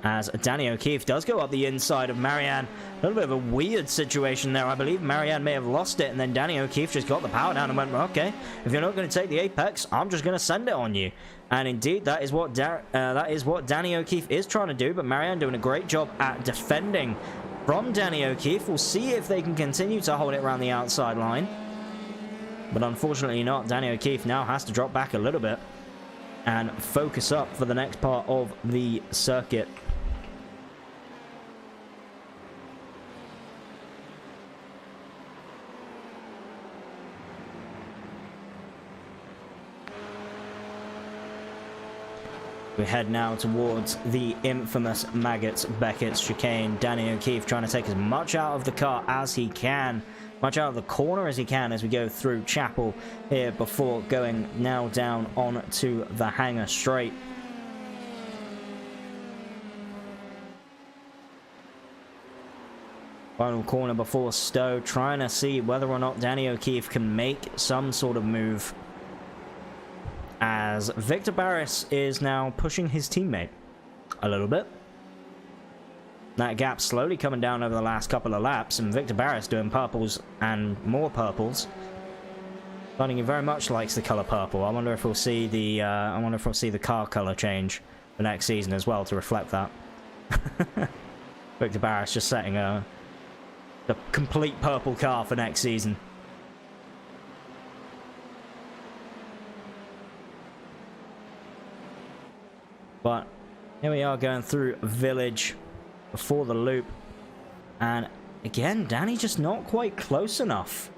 S2: As Danny O'Keefe does go up the inside of Marianne. A little bit of a weird situation there. I believe Marianne may have lost it, and then Danny O'Keefe just got the power down and went, okay, if you're not going to take the apex, I'm just going to send it on you. And indeed, that is what Danny O'Keefe is trying to do, but Marianne doing a great job at defending from Danny O'Keefe. We'll see if they can continue to hold it around the outside line. But unfortunately not. Danny O'Keefe now has to drop back a little bit and focus up for the next part of the circuit. We head now towards the infamous Maggots Beckett's chicane. Danny O'Keefe trying to take as much out of the car as he can, much out of the corner as he can, as we go through Chapel here before going now down onto the hangar straight. Final corner before Stowe, trying to see whether or not Danny O'Keefe can make some sort of move as Victor Barris is now pushing his teammate a little bit. That gap slowly coming down over the last couple of laps, and Victor Barris doing purples and more purples. Finding he very much likes the color purple. I wonder if we'll see the car color change for next season as well to reflect that. Victor Barris just setting the complete purple car for next season. But here we are going through Village before the loop, and again, Danny just not quite close enough.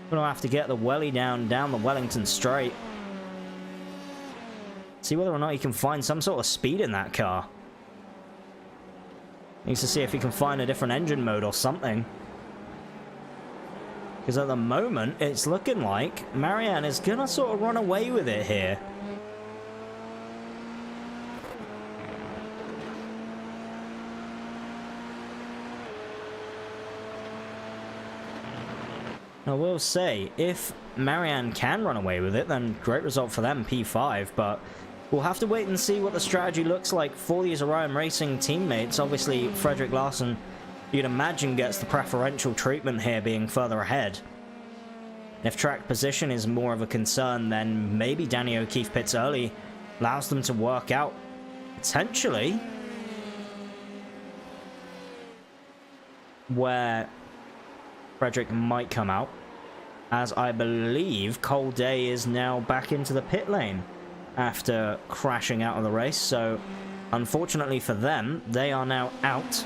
S2: Gonna have to get the welly down the Wellington straight. See whether or not he can find some sort of speed in that car. Needs to see if he can find a different engine mode or something. Because at the moment, it's looking like Marianne is gonna sort of run away with it here. I will say, if Marianne can run away with it, then great result for them, P5, but we'll have to wait and see what the strategy looks like for these Orion Racing teammates. Obviously, Frederick Larson, you'd imagine, gets the preferential treatment here, being further ahead. If track position is more of a concern, then maybe Danny O'Keefe pits early, allows them to work out, potentially, where Frederick might come out, as I believe Cole Day is now back into the pit lane after crashing out of the race. So unfortunately for them, they are now out,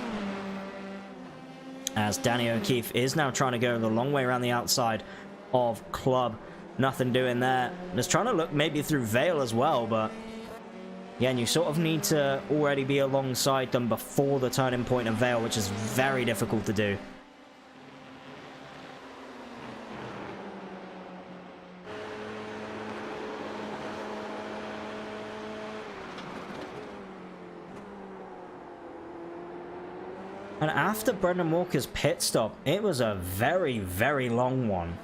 S2: as Danny O'Keefe is now trying to go the long way around the outside of Club. Nothing doing there. Just trying to look maybe through Vale as well, but again, you sort of need to already be alongside them before the turning point of Vale, which is very difficult to do. And after Brendan Walker's pit stop, it was a very, very long one.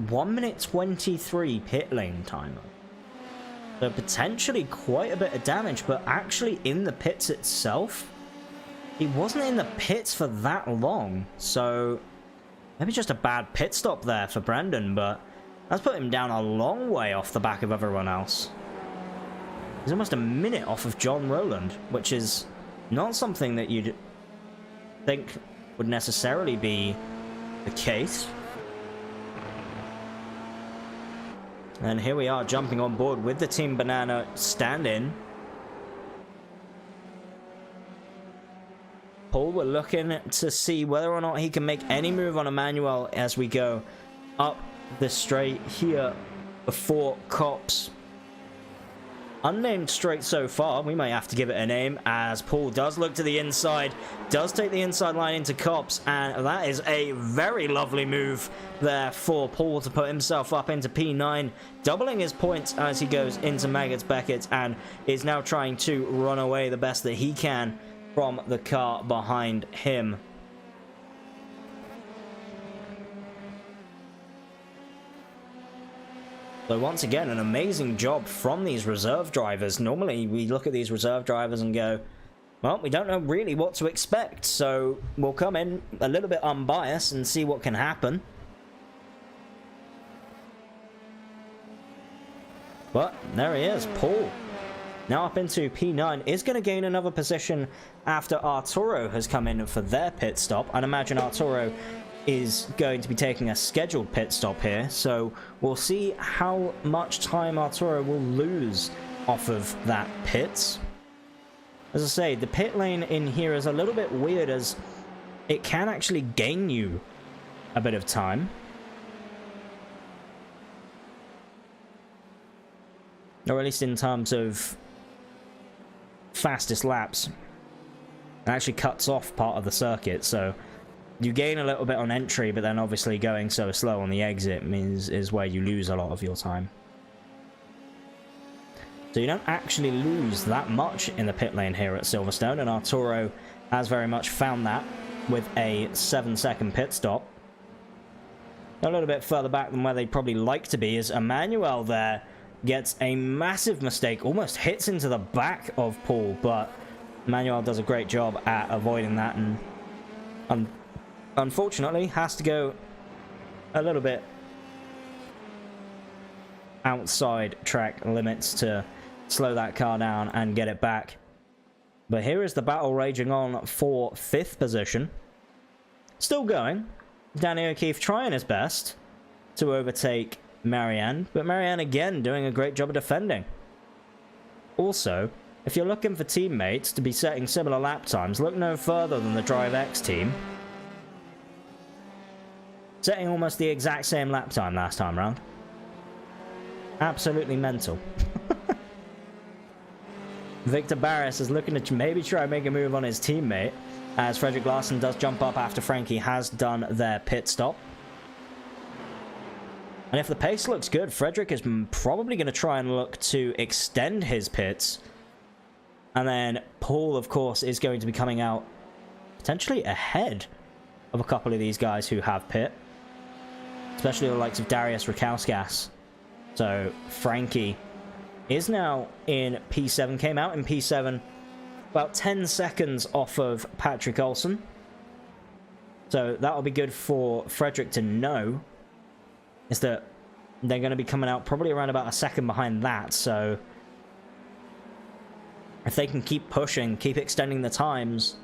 S2: 1 minute 23 pit lane timer. So potentially quite a bit of damage, but actually in the pits itself, he wasn't in the pits for that long. So maybe just a bad pit stop there for Brendan, but that's put him down a long way off the back of everyone else. He's almost a minute off of John Rowland, which is not something that you'd think would necessarily be the case. And here we are jumping on board with the Team Banana stand-in. Paul, we're looking to see whether or not he can make any move on Emmanuel as we go up the straight here before Cops. Unnamed straight so far. We may have to give it a name, as Paul does look to the inside, does take the inside line into Cops, and that is a very lovely move there for Paul to put himself up into P9, doubling his points as he goes into Maggots Beckett, and is now trying to run away the best that he can from the car behind him. So once again, an amazing job from these reserve drivers. Normally, we look at these reserve drivers and go, well, we don't know really what to expect. So we'll come in a little bit unbiased and see what can happen. But there he is, Paul. Now up into P9, is going to gain another position after Arturo has come in for their pit stop. I'd imagine Arturo is going to be taking a scheduled pit stop here, so we'll see how much time Arturo will lose off of that pit. As I say, the pit lane in here is a little bit weird, as it can actually gain you a bit of time. Or at least in terms of fastest laps. It actually cuts off part of the circuit, so you gain a little bit on entry, but then obviously going so slow on the exit is where you lose a lot of your time. So you don't actually lose that much in the pit lane here at Silverstone, and Arturo has very much found that with a 7-second pit stop. A little bit further back than where they'd probably like to be, as Emmanuel there gets a massive mistake, almost hits into the back of Paul, but Emmanuel does a great job at avoiding that, and unfortunately has to go a little bit outside track limits to slow that car down and get it back. But here is the battle raging on for 5th position. Still going. Danny O'Keefe trying his best to overtake Marianne, but Marianne again doing a great job of defending. Also, if you're looking for teammates to be setting similar lap times, look no further than the Drive X team. Setting almost the exact same lap time last time round. Absolutely mental. Victor Barris is looking to maybe try and make a move on his teammate, as Frederick Larson does jump up after Frankie has done their pit stop. And if the pace looks good, Frederick is probably going to try and look to extend his pits. And then Paul, of course, is going to be coming out potentially ahead of a couple of these guys who have pit. Especially the likes of Darius Rakauskas. So Frankie is now in P7, came out in P7, about 10 seconds off of Patrick Olsen. So that'll be good for Frederick to know, is that they're going to be coming out probably around about a second behind that. So if they can keep pushing, keep extending the times,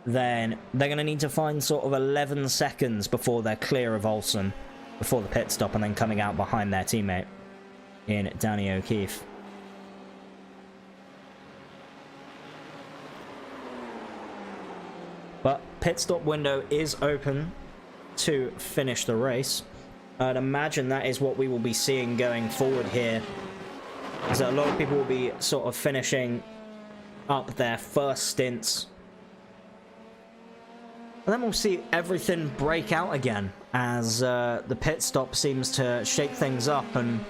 S2: then they're going to need to find sort of 11 seconds before they're clear of Olsen, before the pit stop, and then coming out behind their teammate in Danny O'Keefe. But pit stop window is open to finish the race. I'd imagine that is what we will be seeing going forward here, is that a lot of people will be sort of finishing up their first stints. And then we'll see everything break out again as the pit stop seems to shake things up. And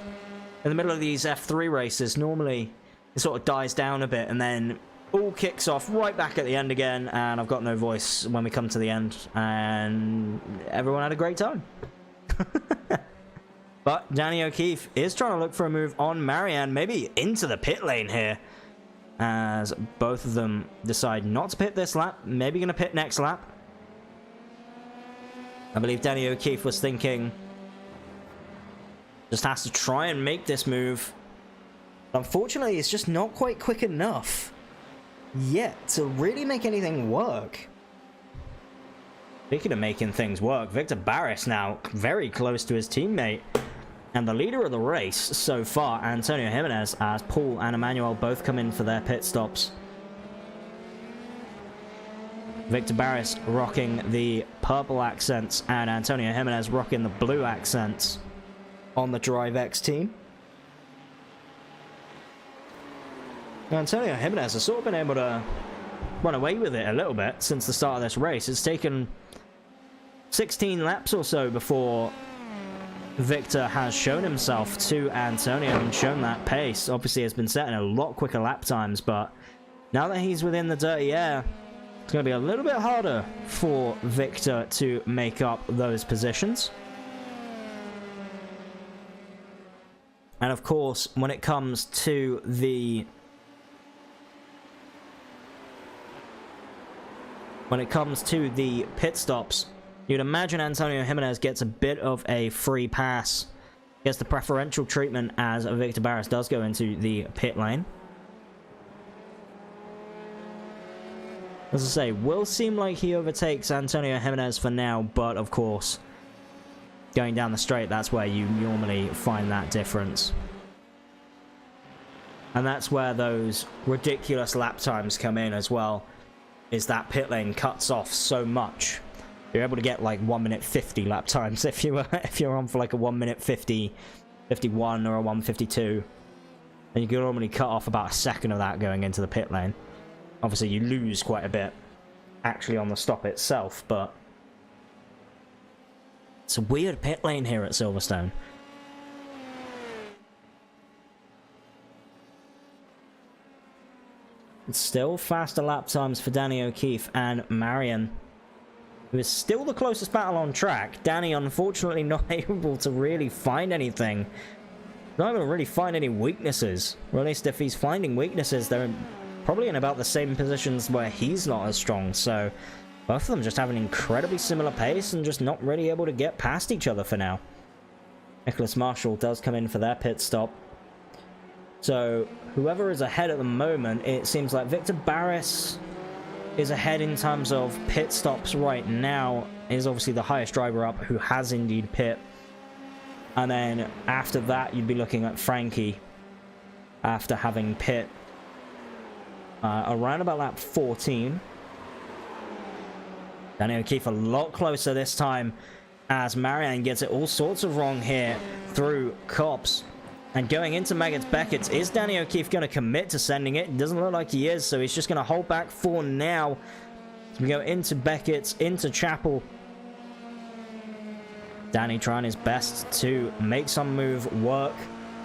S2: in the middle of these F3 races, normally it sort of dies down a bit and then all kicks off right back at the end again. And I've got no voice when we come to the end. And everyone had a great time. But Danny O'Keefe is trying to look for a move on Marianne, maybe into the pit lane here, as both of them decide not to pit this lap, maybe going to pit next lap. I believe Danny O'Keefe was thinking just has to try and make this move. Unfortunately, it's just not quite quick enough yet to really make anything work. Speaking of making things work, Victor Barris now very close to his teammate. And the leader of the race so far, Antonio Jimenez, as Paul and Emmanuel both come in for their pit stops. Victor Barris rocking the purple accents and Antonio Jimenez rocking the blue accents on the Drive X team. Now, Antonio Jimenez has sort of been able to run away with it a little bit since the start of this race. It's taken 16 laps or so before Victor has shown himself to Antonio and shown that pace. Obviously, has been setting a lot quicker lap times, but now that he's within the dirty air, it's going to be a little bit harder for Victor to make up those positions. And of course, when it comes to the pit stops, you'd imagine Antonio Jimenez gets a bit of a free pass, gets the preferential treatment as Victor Barris does go into the pit lane. As I say, will seem like he overtakes Antonio Jimenez for now, but of course, going down the straight, that's where you normally find that difference. And that's where those ridiculous lap times come in as well, is that pit lane cuts off so much. You're able to get like 1 minute 50 lap times if you're on for like a 1 minute 50, 51 or a 152. Then you can normally cut off about a second of that going into the pit lane. Obviously you lose quite a bit actually on the stop itself, but it's a weird pit lane here at Silverstone. It's still faster lap times for Danny O'Keefe and Marion. It was still the closest battle on track. Danny, unfortunately, not able to really find anything. Not able to really find any weaknesses. Or at least if he's finding weaknesses, they're probably in about the same positions where he's not as strong. So both of them just have an incredibly similar pace and just not really able to get past each other for now. Nicholas Marshall does come in for their pit stop. So whoever is ahead at the moment, it seems like Victor Barris is ahead in terms of pit stops right now. Is obviously the highest driver up who has indeed pit. And then after that, you'd be looking at Frankie after having pit around about lap 14. Danny O'Keefe a lot closer this time as Marianne gets it all sorts of wrong here through Copse. And going into Maggotts Beckett's, is Danny O'Keefe going to commit to sending it? It doesn't look like he is, so he's just going to hold back for now. So we go into Beckett's, into Chapel. Danny trying his best to make some move work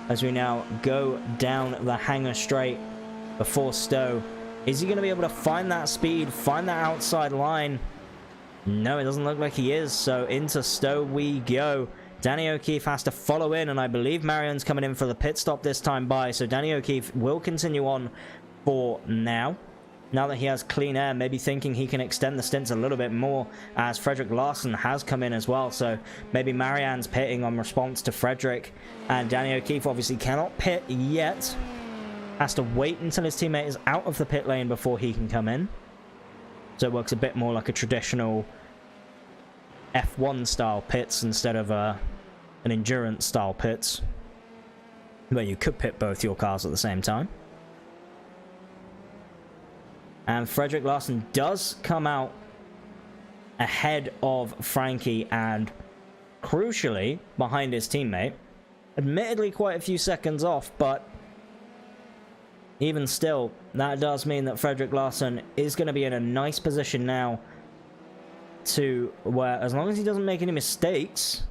S2: as we now go down the hangar straight before Stowe. Is he going to be able to find that speed, find that outside line? No, it doesn't look like he is, so into Stowe we go. Danny O'Keefe has to follow in, and I believe Marion's coming in for the pit stop this time by, so Danny O'Keefe will continue on for now. Now that he has clean air, maybe thinking he can extend the stints a little bit more, as Frederick Larson has come in as well, so maybe Marianne's pitting on response to Frederick, and Danny O'Keefe obviously cannot pit yet. Has to wait until his teammate is out of the pit lane before he can come in. So it works a bit more like a traditional F1 style pits instead of an endurance style pits, where you could pit both your cars at the same time. And Frederick Larson does come out ahead of Frankie and crucially behind his teammate. Admittedly quite a few seconds off, but even still, that does mean that Frederick Larson is going to be in a nice position now to where, as long as he doesn't make any mistakes,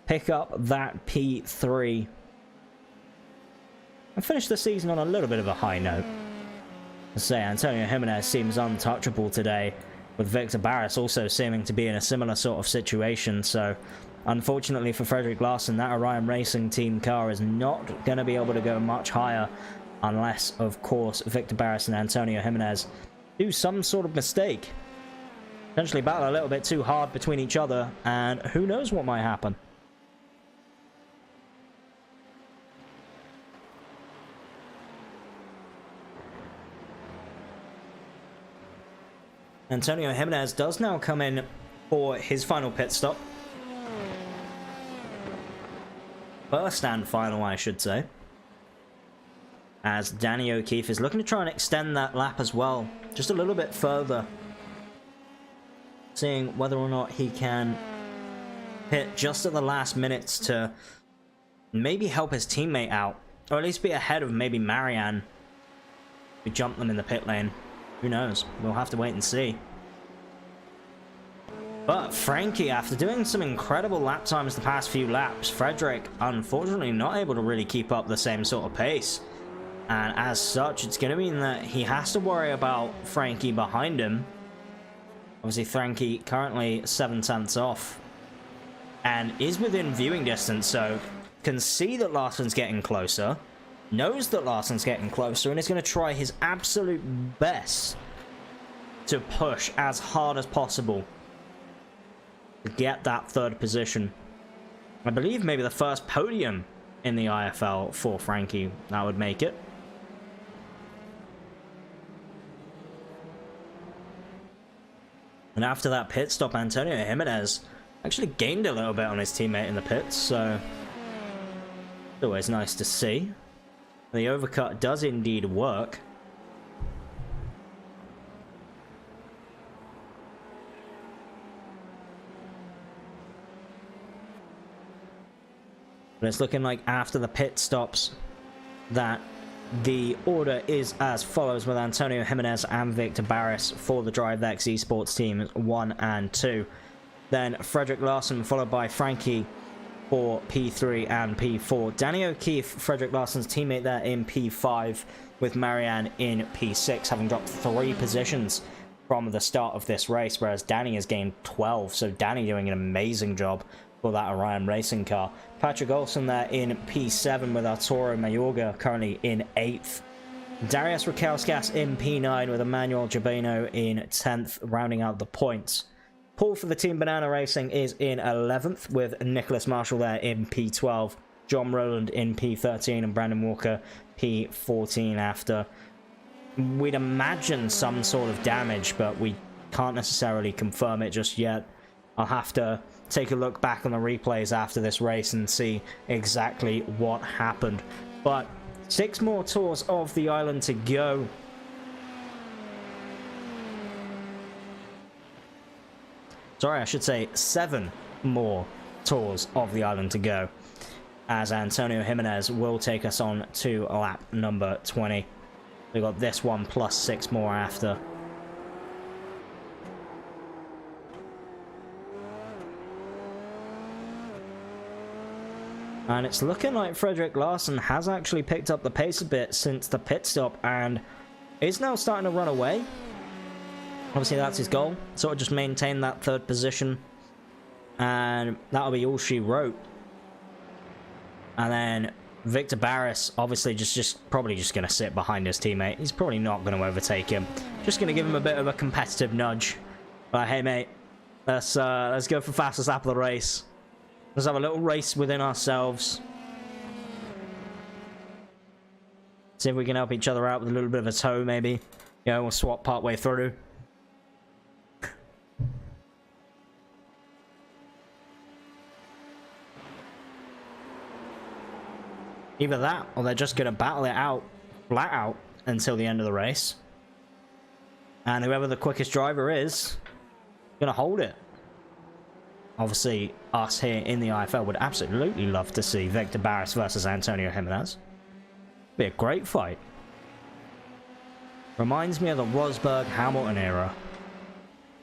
S2: pick up that P3 and finish the season on a little bit of a high note. Let's say Antonio Jimenez seems untouchable today, with Victor Barris also seeming to be in a similar sort of situation. So unfortunately for Frederick Larson, that Orion Racing Team car is not going to be able to go much higher unless, of course, Victor Barris and Antonio Jimenez do some sort of mistake. Potentially battle a little bit too hard between each other, and who knows what might happen. Antonio Jimenez does now come in for his final pit stop. First and final, I should say. As Danny O'Keefe is looking to try and extend that lap as well, just a little bit further. Seeing whether or not he can hit just at the last minutes to maybe help his teammate out, or at least be ahead of maybe Marianne, who jumped them in the pit lane. Who knows? We'll have to wait and see. But Frankie, after doing some incredible lap times the past few laps, Frederick, unfortunately not able to really keep up the same sort of pace. And as such, it's going to mean that he has to worry about Frankie behind him. Obviously, Frankie currently 7/10 off and is within viewing distance, so can see that Larson's getting closer, knows that Larson's getting closer, and is going to try his absolute best to push as hard as possible to get that third position. I believe maybe the first podium in the IFL for Frankie, that would make it. And after that pit stop, Antonio Jimenez actually gained a little bit on his teammate in the pits, so it's always nice to see. The overcut does indeed work. But it's looking like after the pit stops that the order is as follows, with Antonio Jimenez and Victor Barris for the DriveX Esports teams 1 and 2. Then Frederick Larson followed by Frankie for P3 and P4. Danny O'Keefe, Frederick Larson's teammate there, in P5, with Marianne in P6, having dropped 3 positions from the start of this race, whereas Danny has gained 12. So Danny doing an amazing job for that Orion racing car. Patrick Olsen there in P7 with Arturo Mayorga currently in 8th. Darius Rakauskas in P9 with Emmanuel Jabino in 10th, rounding out the points. Paul for the Team Banana Racing is in 11th with Nicholas Marshall there in P12. John Rowland in P13 and Brandon Walker P14 after. We'd imagine some sort of damage, but we can't necessarily confirm it just yet. I'll have to take a look back on the replays after this race and see exactly what happened. But 6 more tours of the island to go. Sorry, I should say 7 more tours of the island to go, as Antonio Jimenez will take us on to lap number 20. We got this one plus 6 more after. And it's looking like Frederick Larson has actually picked up the pace a bit since the pit stop and is now starting to run away. Obviously that's his goal, sort of just maintain that 3rd position, and that'll be all she wrote. And then Victor Barris obviously probably just going to sit behind his teammate. He's probably not going to overtake him. Just going to give him a bit of a competitive nudge. But hey mate, let's go for fastest lap of the race. Let's have a little race within ourselves. See if we can help each other out with a little bit of a tow maybe. You know, we'll swap part way through. Either that, or they're just going to battle it out, flat out, until the end of the race. And whoever the quickest driver is, going to hold it. Obviously, us here in the IFL would absolutely love to see Victor Barris versus Antonio Jimenez. Be a great fight. Reminds me of the Rosberg-Hamilton era.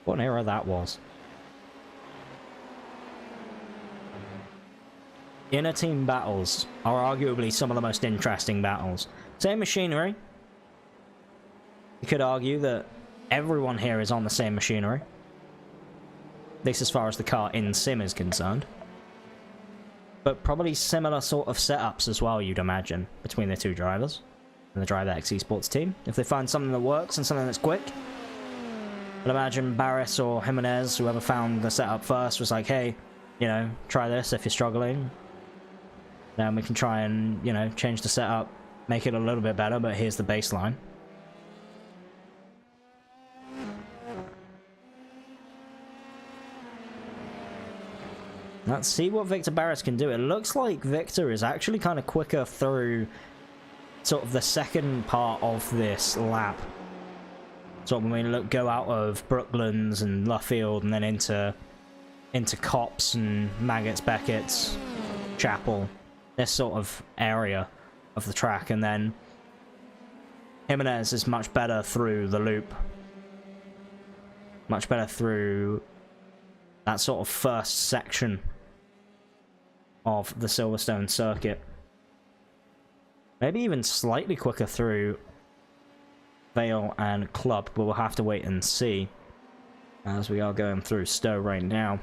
S2: What an era that was. Inner team battles are arguably some of the most interesting battles. Same machinery. You could argue that everyone here is on the same machinery. At least as far as the car in sim is concerned. But probably similar sort of setups as well, you'd imagine, between the two drivers and the Drive X Esports team. If they find something that works and something that's quick. I'd imagine Barris or Jimenez, whoever found the setup first, was like, hey, you know, try this if you're struggling. Then we can try and, you know, change the setup, make it a little bit better, but here's the baseline. Let's see what Victor Barris can do. It looks like Victor is actually kind of quicker through sort of the second part of this lap. So when we go out of Brooklands and Luffield and then into Cops and Maggots, Beckett's, Chapel, this sort of area of the track, and then Jimenez is much better through the loop. Much better through that sort of first section of the Silverstone circuit. Maybe even slightly quicker through Vale and Club, but we'll have to wait and see as we are going through Stowe right now.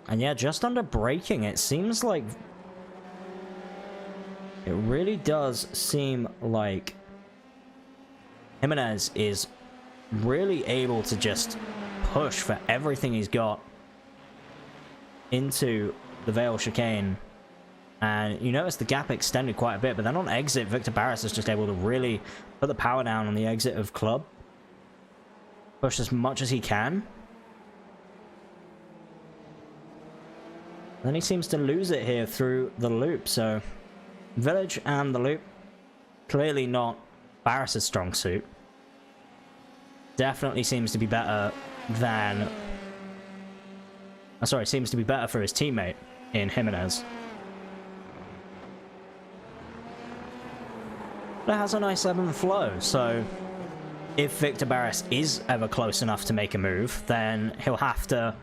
S2: And yeah, just under braking, it seems like... It really does seem like Jimenez is really able to just push for everything he's got into the Vale chicane. And you notice the gap extended quite a bit, but then on exit, Victor Barris is just able to really put the power down on the exit of Club. Push as much as he can. Then he seems to lose it here through the loop, so Village and the loop, clearly not Barris's strong suit. Definitely seems to be better than... sorry, seems to be better for his teammate in Jimenez. But it has a nice ebb and flow, so if Victor Barris is ever close enough to make a move, then he'll have to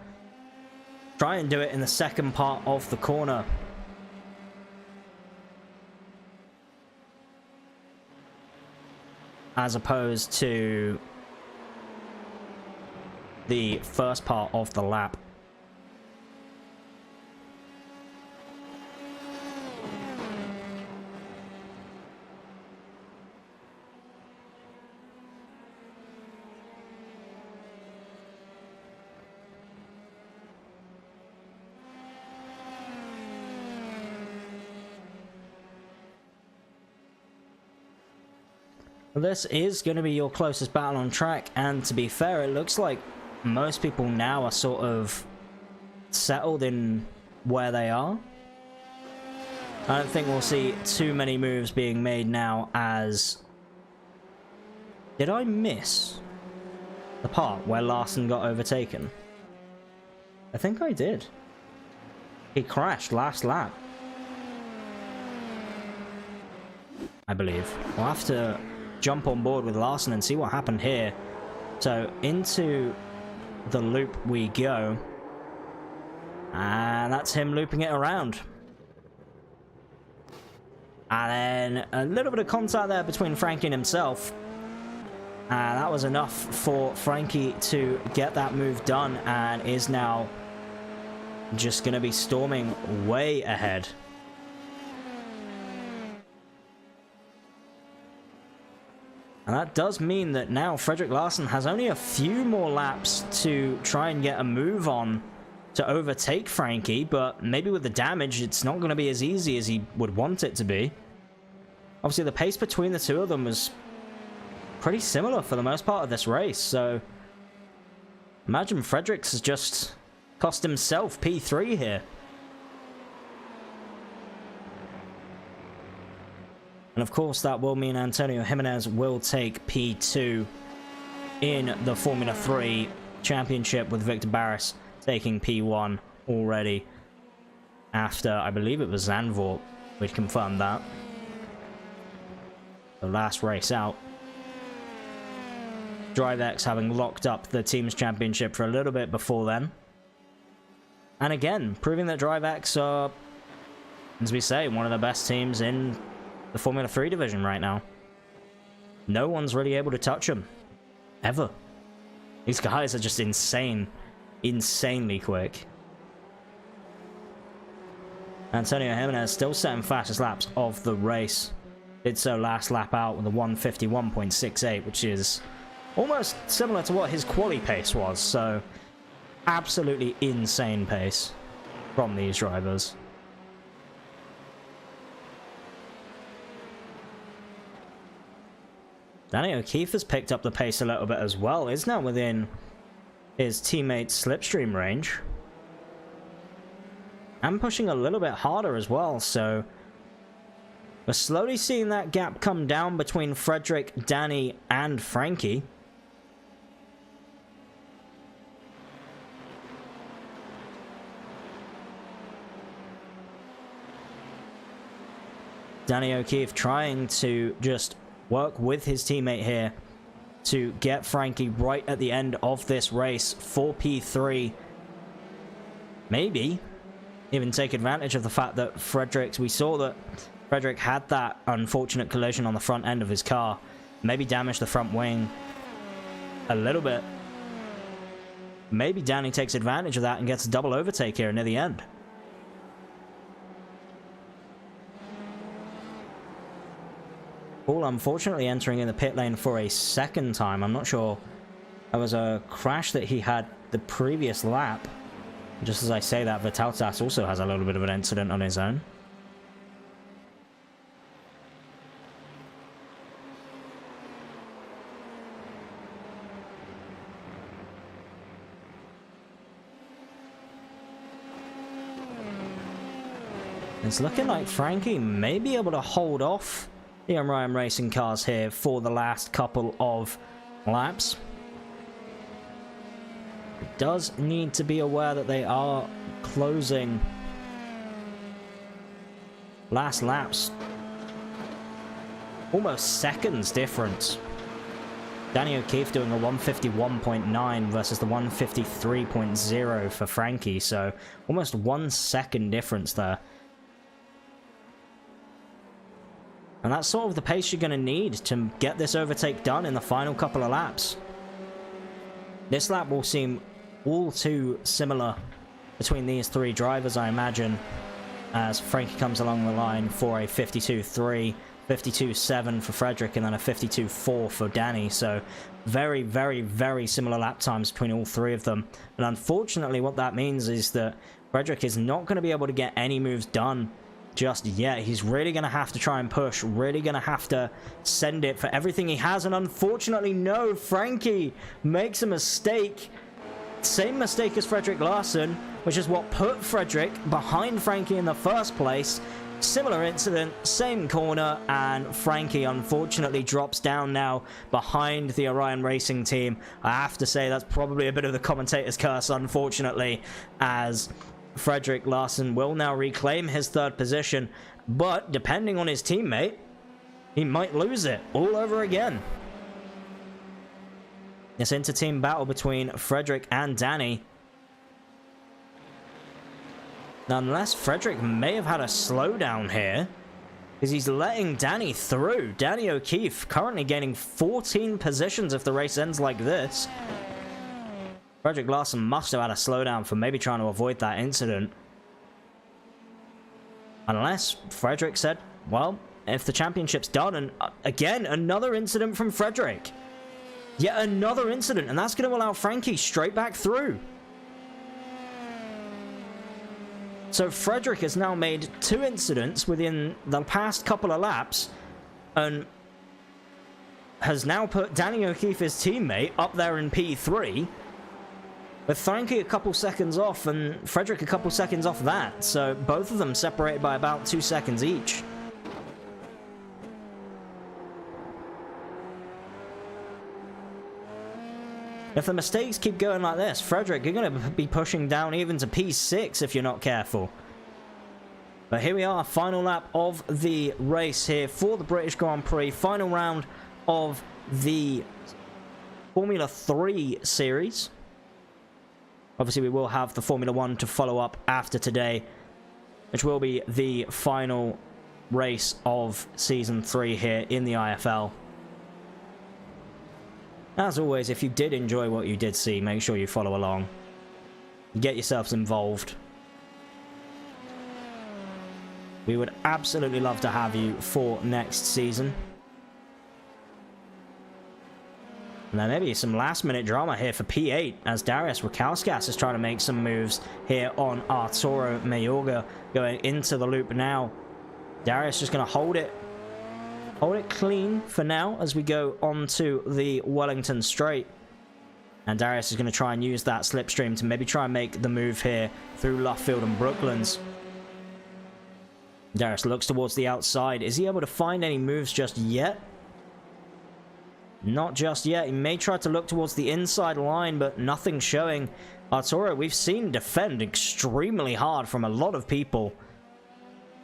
S2: try and do it in the second part of the corner. as opposed to the first part of the lap. This is going to be your closest battle on track, and to be fair, it looks like most people now are sort of settled in where they are. I don't think we'll see too many moves being made now as... Did I miss the part where Larson got overtaken? I think I did. He crashed last lap, I believe. We'll have to jump on board with Larson and see what happened here. So into the loop we go, and that's him looping it around. And then a little bit of contact there between Frankie and himself, and that was enough for Frankie to get that move done, and is now just going to be storming way ahead. And that does mean that now Frederick Larson has only a few more laps to try and get a move on to overtake Frankie, but maybe with the damage, it's not going to be as easy as he would want it to be. Obviously, the pace between the two of them was pretty similar for the most part of this race, so imagine Fredericks has just cost himself P3 here. And of course, that will mean Antonio Jimenez will take P2 in the Formula 3 Championship, with Victor Barris taking P1 already after, I believe it was Zandvoort, we'd confirmed that. The last race out. DriveX having locked up the Teams Championship for a little bit before then. And again, proving that DriveX are, as we say, one of the best teams in the Formula 3 division right now. No one's really able to touch them. Ever. These guys are just insane. Insanely quick. Antonio Jimenez still setting fastest laps of the race. Did so last lap out with a 151.68, which is almost similar to what his quali pace was. So, absolutely insane pace from these drivers. Danny O'Keefe has picked up the pace a little bit as well. Is now within his teammate's slipstream range. And pushing a little bit harder as well, so we're slowly seeing that gap come down between Frederick, Danny, and Frankie. Danny O'Keefe trying to just work with his teammate here to get Frankie right at the end of this race for P3. Maybe even take advantage of the fact that we saw that Frederick had that unfortunate collision on the front end of his car. Maybe damage the front wing a little bit. Maybe Danny takes advantage of that and gets a double overtake here near the end. Paul unfortunately entering in the pit lane for a second time. I'm not sure. There was a crash that he had the previous lap. Just as I say that, Vitaltas also has a little bit of an incident on his own. It's looking like Frankie may be able to hold off the Orion Racing cars here for the last couple of laps. It does need to be aware that they are closing last laps. Almost seconds difference. Danny O'Keefe doing a 151.9 versus the 153.0 for Frankie, so almost 1 second difference there. And that's sort of the pace you're going to need to get this overtake done in the final couple of laps. This lap will seem all too similar between these three drivers, I imagine, as Frankie comes along the line for a 52.3, 52.7 for Frederick, and then a 52.4 for Danny. So very, very, very similar lap times between all three of them. And unfortunately, what that means is that Frederick is not going to be able to get any moves done just yet. He's really going to have to try and push, really going to have to send it for everything he has. And unfortunately, no, Frankie makes a mistake. Same mistake as Frederick Larson, which is what put Frederick behind Frankie in the first place. Similar incident, same corner, and Frankie unfortunately drops down now behind the Orion Racing team. I have to say that's probably a bit of the commentator's curse, unfortunately, as Frederick Larson will now reclaim his third position, but depending on his teammate, he might lose it all over again. This inter-team battle between Frederick and Danny. Now, unless Frederick may have had a slowdown here, because he's letting Danny through. Danny O'Keefe currently gaining 14 positions if the race ends like this. Frederick Larson must have had a slowdown for maybe trying to avoid that incident. Unless Frederick said, well, if the championship's done, and again, another incident from Frederick. Yet another incident, and that's going to allow Frankie straight back through. So Frederick has now made 2 incidents within the past couple of laps, and has now put Danny O'Keefe, his teammate, up there in P3, with Frankie a couple seconds off and Frederick a couple seconds off that. So both of them separated by about 2 seconds each. If the mistakes keep going like this, Frederick, you're going to be pushing down even to P6 if you're not careful. But here we are, final lap of the race here for the British Grand Prix. Final round of the Formula 3 series. Obviously, we will have the Formula 1 to follow up after today, which will be the final race of Season 3 here in the IFL. As always, if you did enjoy what you did see, make sure you follow along. Get yourselves involved. We would absolutely love to have you for next season. And then maybe some last-minute drama here for P8, as Darius Rakauskas is trying to make some moves here on Arturo Mayorga, going into the loop now. Darius just going to hold it clean for now as we go on to the Wellington Straight. And Darius is going to try and use that slipstream to maybe try and make the move here through Luffield and Brooklands. Darius looks towards the outside. Is he able to find any moves just yet? Not just yet. He may try to look towards the inside line, but nothing showing. Arturo, we've seen defend extremely hard from a lot of people.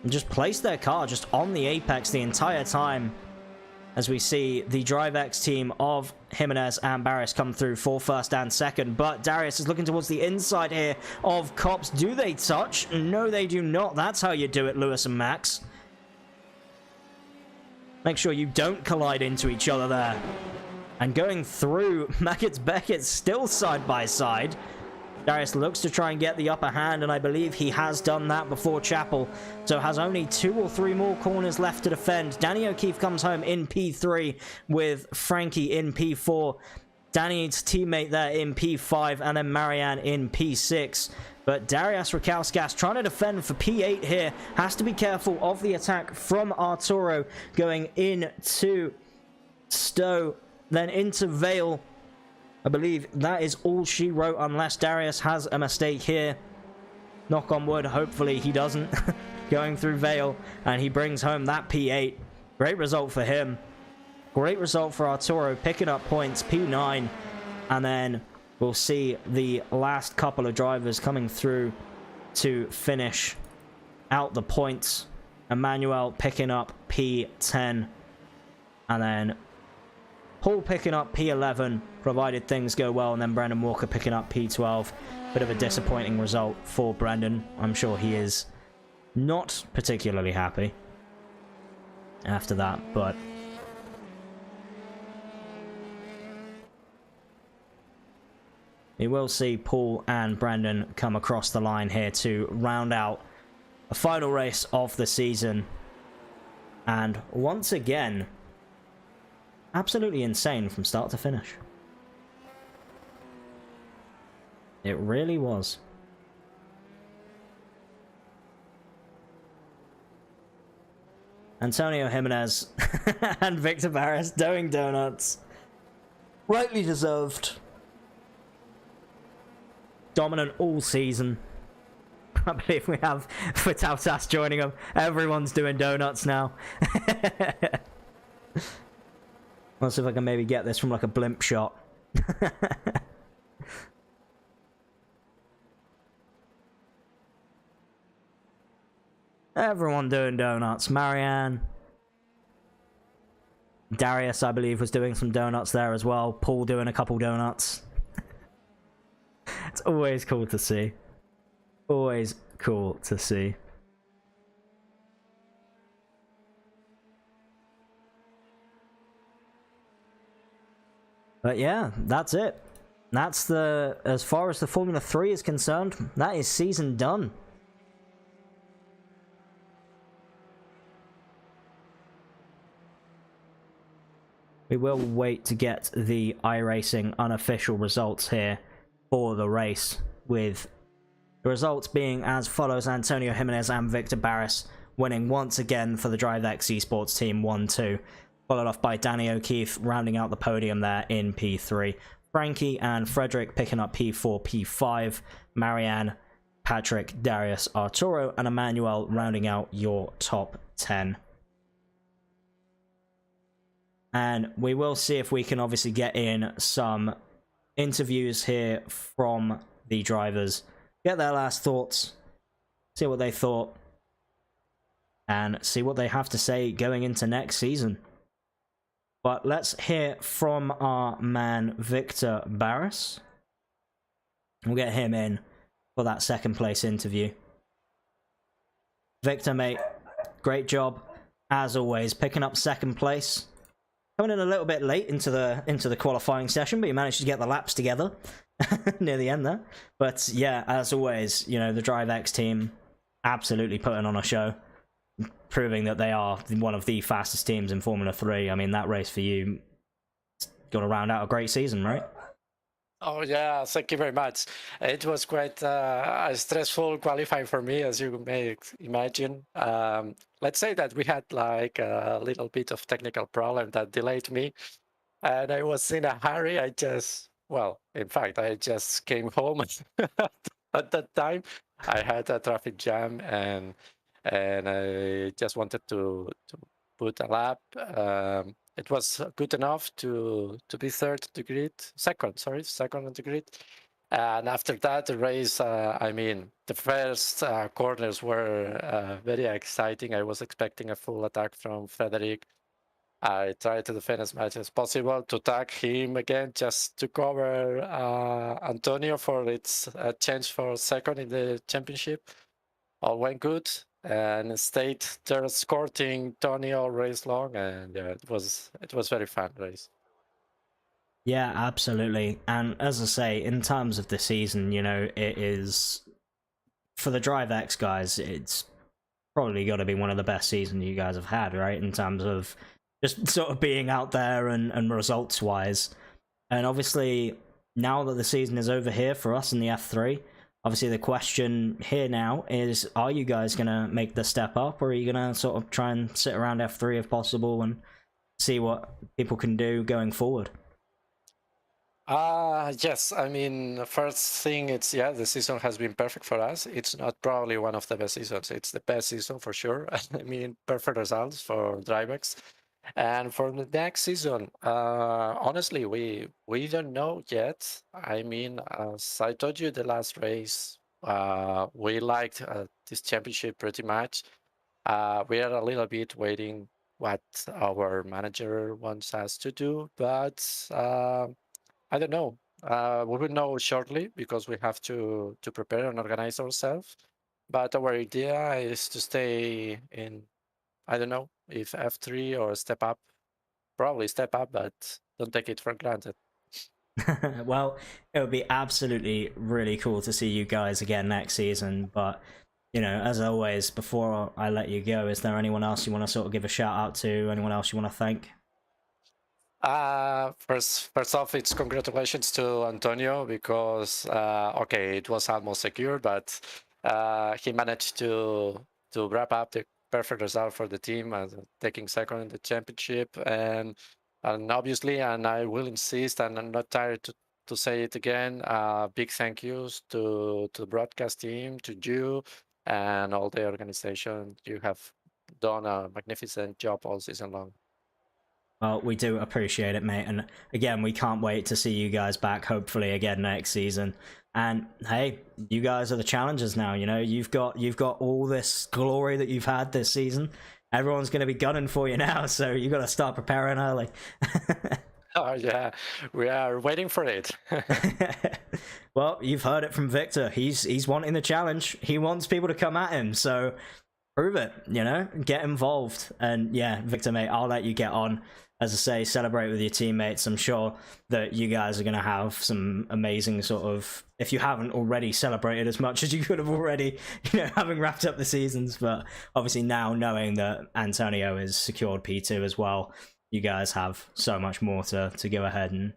S2: And just place their car just on the apex the entire time, as we see the DriveX team of Jimenez and Barris come through for first and second. But Darius is looking towards the inside here of Cops. Do they touch? No, they do not. That's how you do it, Lewis and Max. Make sure you don't collide into each other there. And going through, Mackett Beckett still side by side. Darius looks to try and get the upper hand, and I believe he has done that before Chapel. So has only 2 or 3 more corners left to defend. Danny O'Keefe comes home in P3 with Frankie in P4. Danny's teammate there in P5, and then Marianne in P6. But Darius Rakauskas trying to defend for P8 here. Has to be careful of the attack from Arturo going into Stowe, then into Vale. I believe that is all she wrote, unless Darius has a mistake here. Knock on wood, hopefully he doesn't. Going through Vale, and he brings home that P8. Great result for him. Great result for Arturo, picking up points, P9. And then we'll see the last couple of drivers coming through to finish out the points. Emmanuel picking up P10. And then Paul picking up P11, provided things go well, and then Brandon Walker picking up P12. Bit of a disappointing result for Brandon. I'm sure he is not particularly happy. after that, but we will see Paul and Brandon come across the line here to round out the final race of the season. And once again, absolutely insane from start to finish. It really was. Antonio Jimenez and Victor Barris doing donuts. Rightly deserved. Dominant all season. I believe we have Fatautas joining them. Everyone's doing donuts now. Let's see if I can maybe get this from like a blimp shot. Everyone doing donuts. Marianne. Darius, I believe, was doing some donuts there as well. Paul doing a couple donuts. It's always cool to see. Always cool to see. But yeah, that's it. That's the, as far as the Formula 3 is concerned, that is season done. We will wait to get the iRacing unofficial results here for the race, with the results being as follows: Antonio Jimenez and Victor Barris winning once again for the DriveX Esports Team 1-2, followed off by Danny O'Keefe rounding out the podium there in P3. Frankie and Frederick picking up P4, P5. Marianne, Patrick, Darius, Arturo, and Emmanuel rounding out your top 10. And we will see if we can obviously get in some interviews here from the drivers, get their last thoughts, see what they thought, and see what they have to say going into next season. But let's hear from our man Victor Barris. We'll get him in for that second place interview. Victor, mate, great job as always, picking up second place. Coming in a little bit late into the qualifying session, but you managed to get the laps together near the end there. But yeah, as always, you know, the DriveX team absolutely putting on a show, proving that they are one of the fastest teams in Formula 3. I mean, that race for you got to round out a great season, right?
S3: Oh yeah, thank you very much. It was quite a stressful qualifying for me, as you may imagine. Let's say that we had like a little bit of technical problem that delayed me, and I was in a hurry. In fact, I just came home at that time. I had a traffic jam, and I just wanted to put a lap. It was good enough to be second on the grid. And after that, the race, I mean, the first corners were very exciting. I was expecting a full attack from Frederick. I tried to defend as much as possible to tag him again, just to cover Antonio for its chance for second in the championship. All went good, and stayed there escorting Tony all race long, and yeah, it was very fun race.
S2: Yeah, absolutely. And as I say, in terms of the season, you know, it is, for the DriveX guys, it's probably got to be one of the best seasons you guys have had, right? In terms of just sort of being out there and results wise. And obviously, now that the season is over here for us in the F3, obviously the question here now is, are you guys going to make the step up, or are you going to sort of try and sit around F3 if possible and see what people can do going forward?
S3: Yes, I mean, first thing, it's, yeah, the season has been perfect for us. It's not probably one of the best seasons. It's the best season for sure. I mean, perfect results for DriveX. And for the next season, honestly, we don't know yet. I mean, as I told you the last race, we liked this championship pretty much. We are a little bit waiting what our manager wants us to do, but I don't know. We will know shortly, because we have to prepare and organize ourselves. But our idea is to stay in, I don't know, if F3 or step up. Probably step up, but don't take it for granted.
S2: Well, it would be absolutely really cool to see you guys again next season. But, you know, as always, before I let you go, is there anyone else you want to sort of give a shout out to? Anyone else you want to thank?
S3: First off, it's congratulations to Antonio because okay, it was almost secure, but he managed to wrap up the perfect result for the team and taking second in the championship. And obviously, and I will insist, and I'm not tired to say it again. Big thank yous to the broadcast team, to you, and all the organization. You have done a magnificent job all season long.
S2: Well, we do appreciate it, mate. And again, we can't wait to see you guys back, hopefully again next season. And hey, you guys are the challengers now. You know, you've got all this glory that you've had this season. Everyone's going to be gunning for you now, so you got to start preparing early.
S3: Oh yeah, we are waiting for it.
S2: Well, you've heard it from Victor. He's wanting the challenge. He wants people to come at him. So prove it. You know, get involved. And yeah, Victor, mate, I'll let you get on. As I say, celebrate with your teammates. I'm sure that you guys are going to have some amazing sort of, if you haven't already celebrated as much as you could have already, you know, having wrapped up the seasons. But obviously now knowing that Antonio has secured P2 as well, you guys have so much more to go ahead and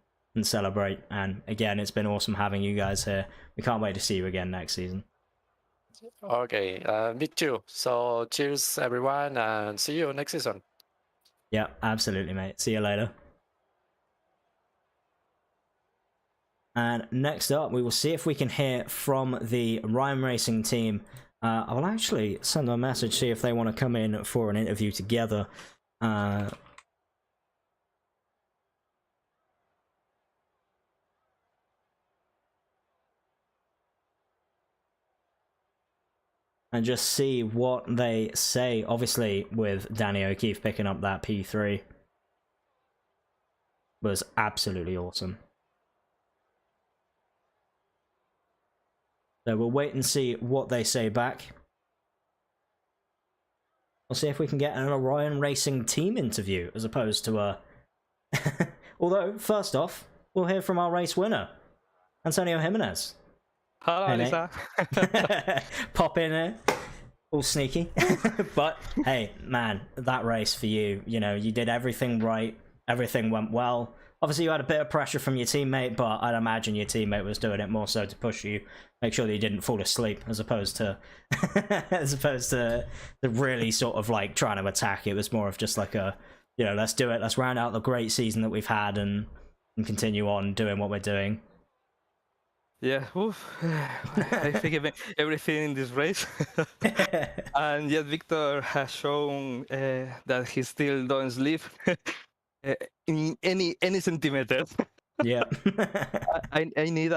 S2: celebrate. And again, it's been awesome having you guys here. We can't wait to see you again next season.
S3: Okay, me too. So cheers everyone and see you next season.
S2: Yeah, absolutely, mate. See you later. And next up, we will see if we can hear from the Rhyme Racing team. I will actually send them a message, see if they want to come in for an interview together. And just see what they say. Obviously, with Danny O'Keefe picking up that P3 was absolutely awesome. So we'll wait and see what they say back. We'll see if we can get an Orion Racing team interview as opposed to a... Although, first off, we'll hear from our race winner, Antonio Jimenez.
S4: Hello,
S2: Hey,
S4: Lisa.
S2: Pop in here, all sneaky. But hey, man, that race for you, you know, you did everything right, everything went well. Obviously, you had a bit of pressure from your teammate, but I'd imagine your teammate was doing it more so to push you, make sure that you didn't fall asleep, as opposed to the really sort of like trying to attack. It was more of just like a, you know, let's do it, let's round out the great season that we've had and continue on doing what we're doing.
S4: Yeah, oof. I think everything in this race. And yet Victor has shown that he still don't sleep in any centimeter.
S2: Yeah.
S4: I need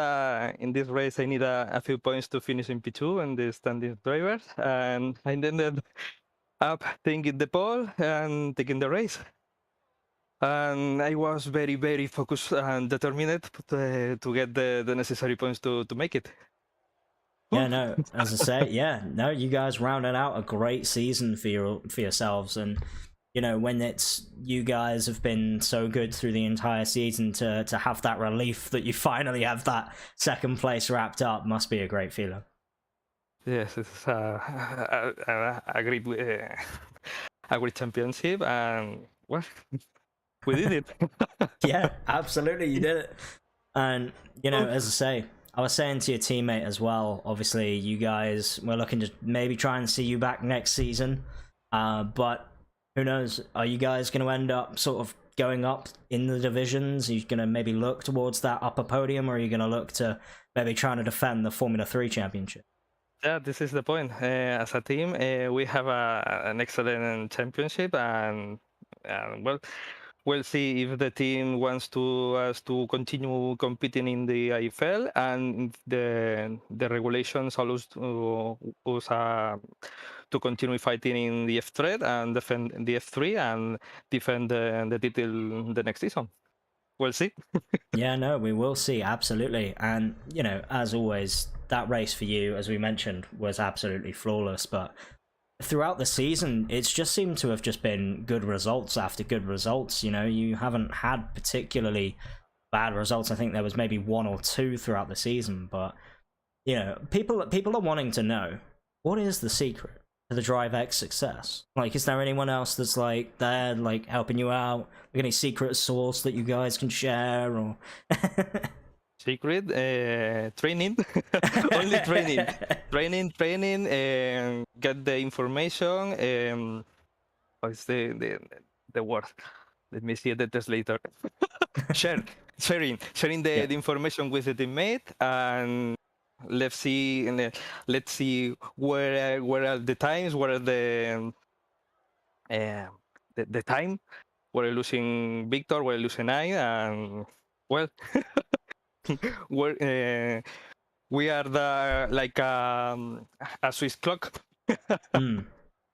S4: in this race I need a few points to finish in P2 and the standing drivers, and I ended up taking the pole and taking the race. And I was very, very focused and determined to get the necessary points to make it.
S2: Yeah, no, as I say, yeah, no, you guys rounded out a great season for yourselves, and you know, when it's you guys have been so good through the entire season, to have that relief that you finally have that second place wrapped up must be a great feeling.
S4: Yes, it's a great championship, and well, we did it.
S2: Yeah, absolutely, you did it. And you know, as I say, I was saying to your teammate as well, obviously you guys, we're looking to maybe try and see you back next season, but who knows, are you guys going to end up sort of going up in the divisions? Are you going to maybe look towards that upper podium, or are you going to look to maybe trying to defend the Formula 3 championship?
S4: Yeah, this is the point. As a team, we have an excellent championship, and well, we'll see if the team wants us to continue competing in the IFL, and the regulations allows us to continue fighting in the F3 and defend the F3 and defend the title the next season. We'll see.
S2: Yeah, no, we will see, absolutely. And, you know, as always, that race for you, as we mentioned, was absolutely flawless. But throughout the season, it's just seemed to have just been good results after good results. You know, you haven't had particularly bad results. I think there was maybe 1 or 2 throughout the season, but you know, people are wanting to know, what is the secret to the DriveX success? Like, is there anyone else that's like there, like helping you out? Like any secret source that you guys can share, or
S4: Secret training, only training, and get the information. What's the word? Let me see the translator. Sharing
S2: Yeah.
S4: the information with the teammate, and let's see where are the times, where are the time, where losing Victor, where losing I, and well, where we are the like a Swiss clock.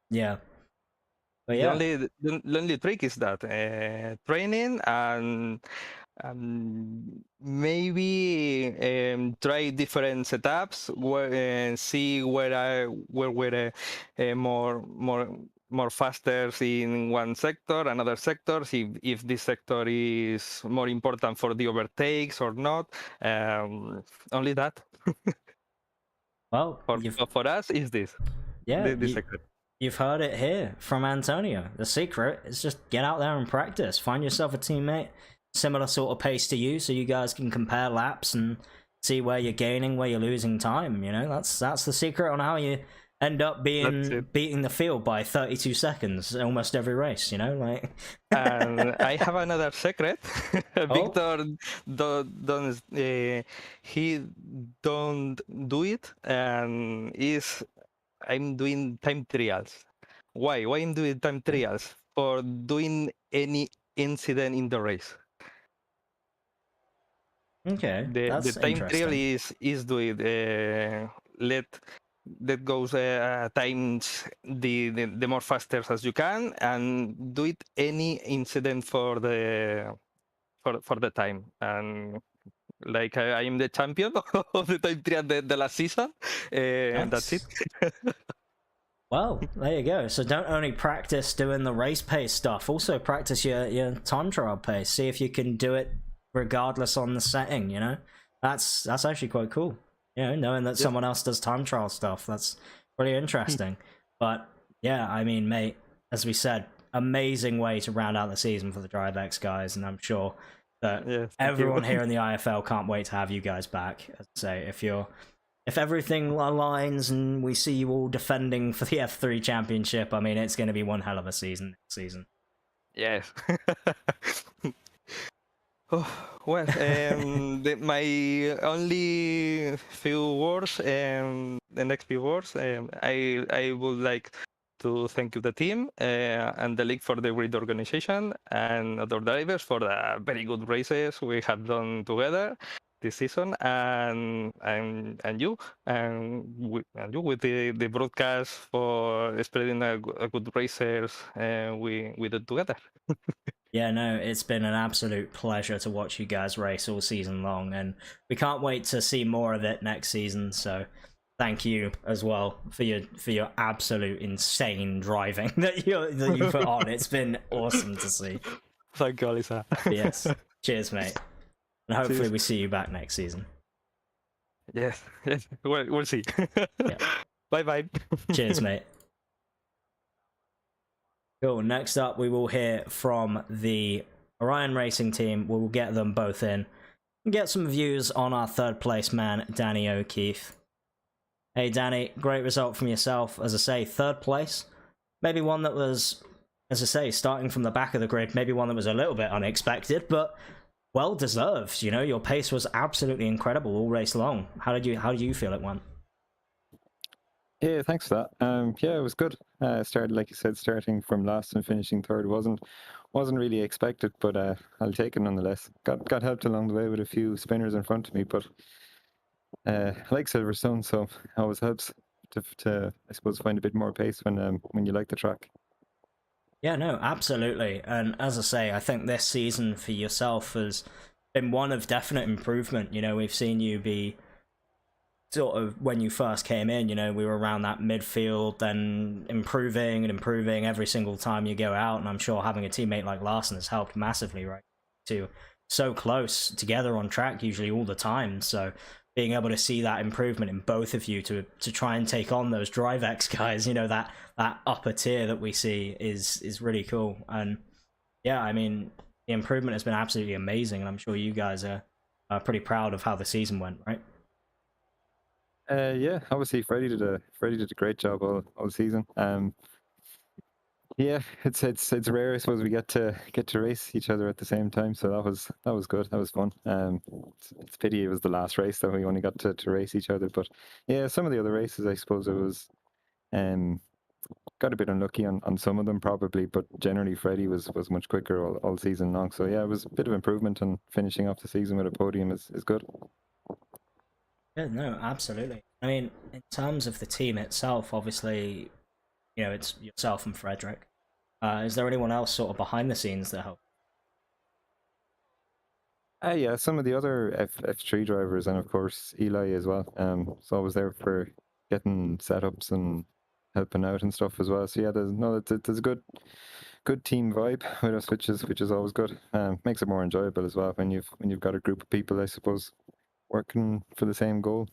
S2: Yeah. But
S4: The
S2: yeah.
S4: only trick is that training and maybe try different setups where see where we're more faster in one sector, another sector. See if this sector is more important for the overtakes or not. Only that.
S2: Well,
S4: For us is this the secret.
S2: you've heard it here from Antonio. The secret is just get out there and practice. Find yourself a teammate, similar sort of pace to you, so you guys can compare laps and see where you're gaining, where you're losing time. You know, that's the secret on how you end up beating the field by 32 seconds almost every race. You know, like.
S4: And I have another secret.
S2: Oh?
S4: Victor don't he don't do it, and I'm doing time trials. Why I'm doing time trials? For doing any incident in the race.
S2: Okay,
S4: The
S2: that's
S4: time trial
S2: interesting.
S4: is do it let that goes times the more faster as you can, and do it any incident for the time. And like I am the champion of the time trial the last season. That's it.
S2: Nice. Well, there you go. So don't only practice doing the race pace stuff, also practice your time trial pace. See if you can do it regardless on the setting, you know? That's actually quite cool. You know, knowing that someone else does time trial stuff, that's pretty interesting. But yeah, I mean, mate, as we said, amazing way to round out the season for the DriveX guys, and I'm sure that everyone here in the IFL can't wait to have you guys back. As I say, if everything aligns and we see you all defending for the F3 championship, I mean, it's going to be one hell of a season next season.
S4: Yes. Oh, well, my only few words, the next few words, I would like to thank you the team and the league for the great organization, and other drivers for the very good races we have done together this season, and you with the broadcast for spreading a good racers we did together.
S2: Yeah, no, it's been an absolute pleasure to watch you guys race all season long, and we can't wait to see more of it next season. So, thank you as well for your absolute insane driving that you put on. It's been awesome to see.
S4: Thank you, Alisa.
S2: Yes, cheers, mate, and hopefully
S4: Cheers.
S2: we see you back next season.
S4: Yes. We'll see.
S2: Yeah.
S4: Bye.
S2: Cheers, mate. Cool. Next up, we will hear from the Orion Racing team. We will get them both in and get some views on our third place man, Danny O'Keefe. Hey, Danny, great result from yourself. As I say, third place. Maybe one that was, as I say, starting from the back of the grid, maybe one that was a little bit unexpected, but well deserved. You know, your pace was absolutely incredible all race long. How did you feel it went?
S5: Yeah, thanks for that. Yeah, it was good. Started, like you said, starting from last and finishing third wasn't really expected, but I'll take it nonetheless. Got helped along the way with a few spinners in front of me, but I like Silverstone, so it always helps to I suppose find a bit more pace when you like the track.
S2: Yeah, no, absolutely. And as I say, I think this season for yourself has been one of definite improvement. You know, we've seen you be sort of when you first came in, you know, we were around that midfield, then improving and improving every single time you go out, and I'm sure having a teammate like Larson has helped massively, right? To so close together on track usually all the time, so being able to see that improvement in both of you to try and take on those Drive X guys, you know, that upper tier that we see is really cool. And yeah, I mean, the improvement has been absolutely amazing, and I'm sure you guys are pretty proud of how the season went, right?
S5: Yeah, obviously Freddie did a great job all season. Yeah, it's rare, I suppose, we get to race each other at the same time. So that was good. That was fun. It's a pity it was the last race that we only got to race each other. But yeah, some of the other races, I suppose it was got a bit unlucky on some of them probably, but generally Freddie was much quicker all season long. So yeah, it was a bit of improvement, and finishing off the season with a podium is good.
S2: Yeah, no, absolutely. I mean, in terms of the team itself, obviously, you know, it's yourself and Frederick. Is there anyone else sort of behind the scenes that helped?
S5: Yeah, some of the other F3 drivers, and of course Eli as well. So I was there for getting setups and helping out and stuff as well. So yeah, there's a good team vibe with us, which is always good. Makes it more enjoyable as well when you've got a group of people, I suppose, working for the same goal.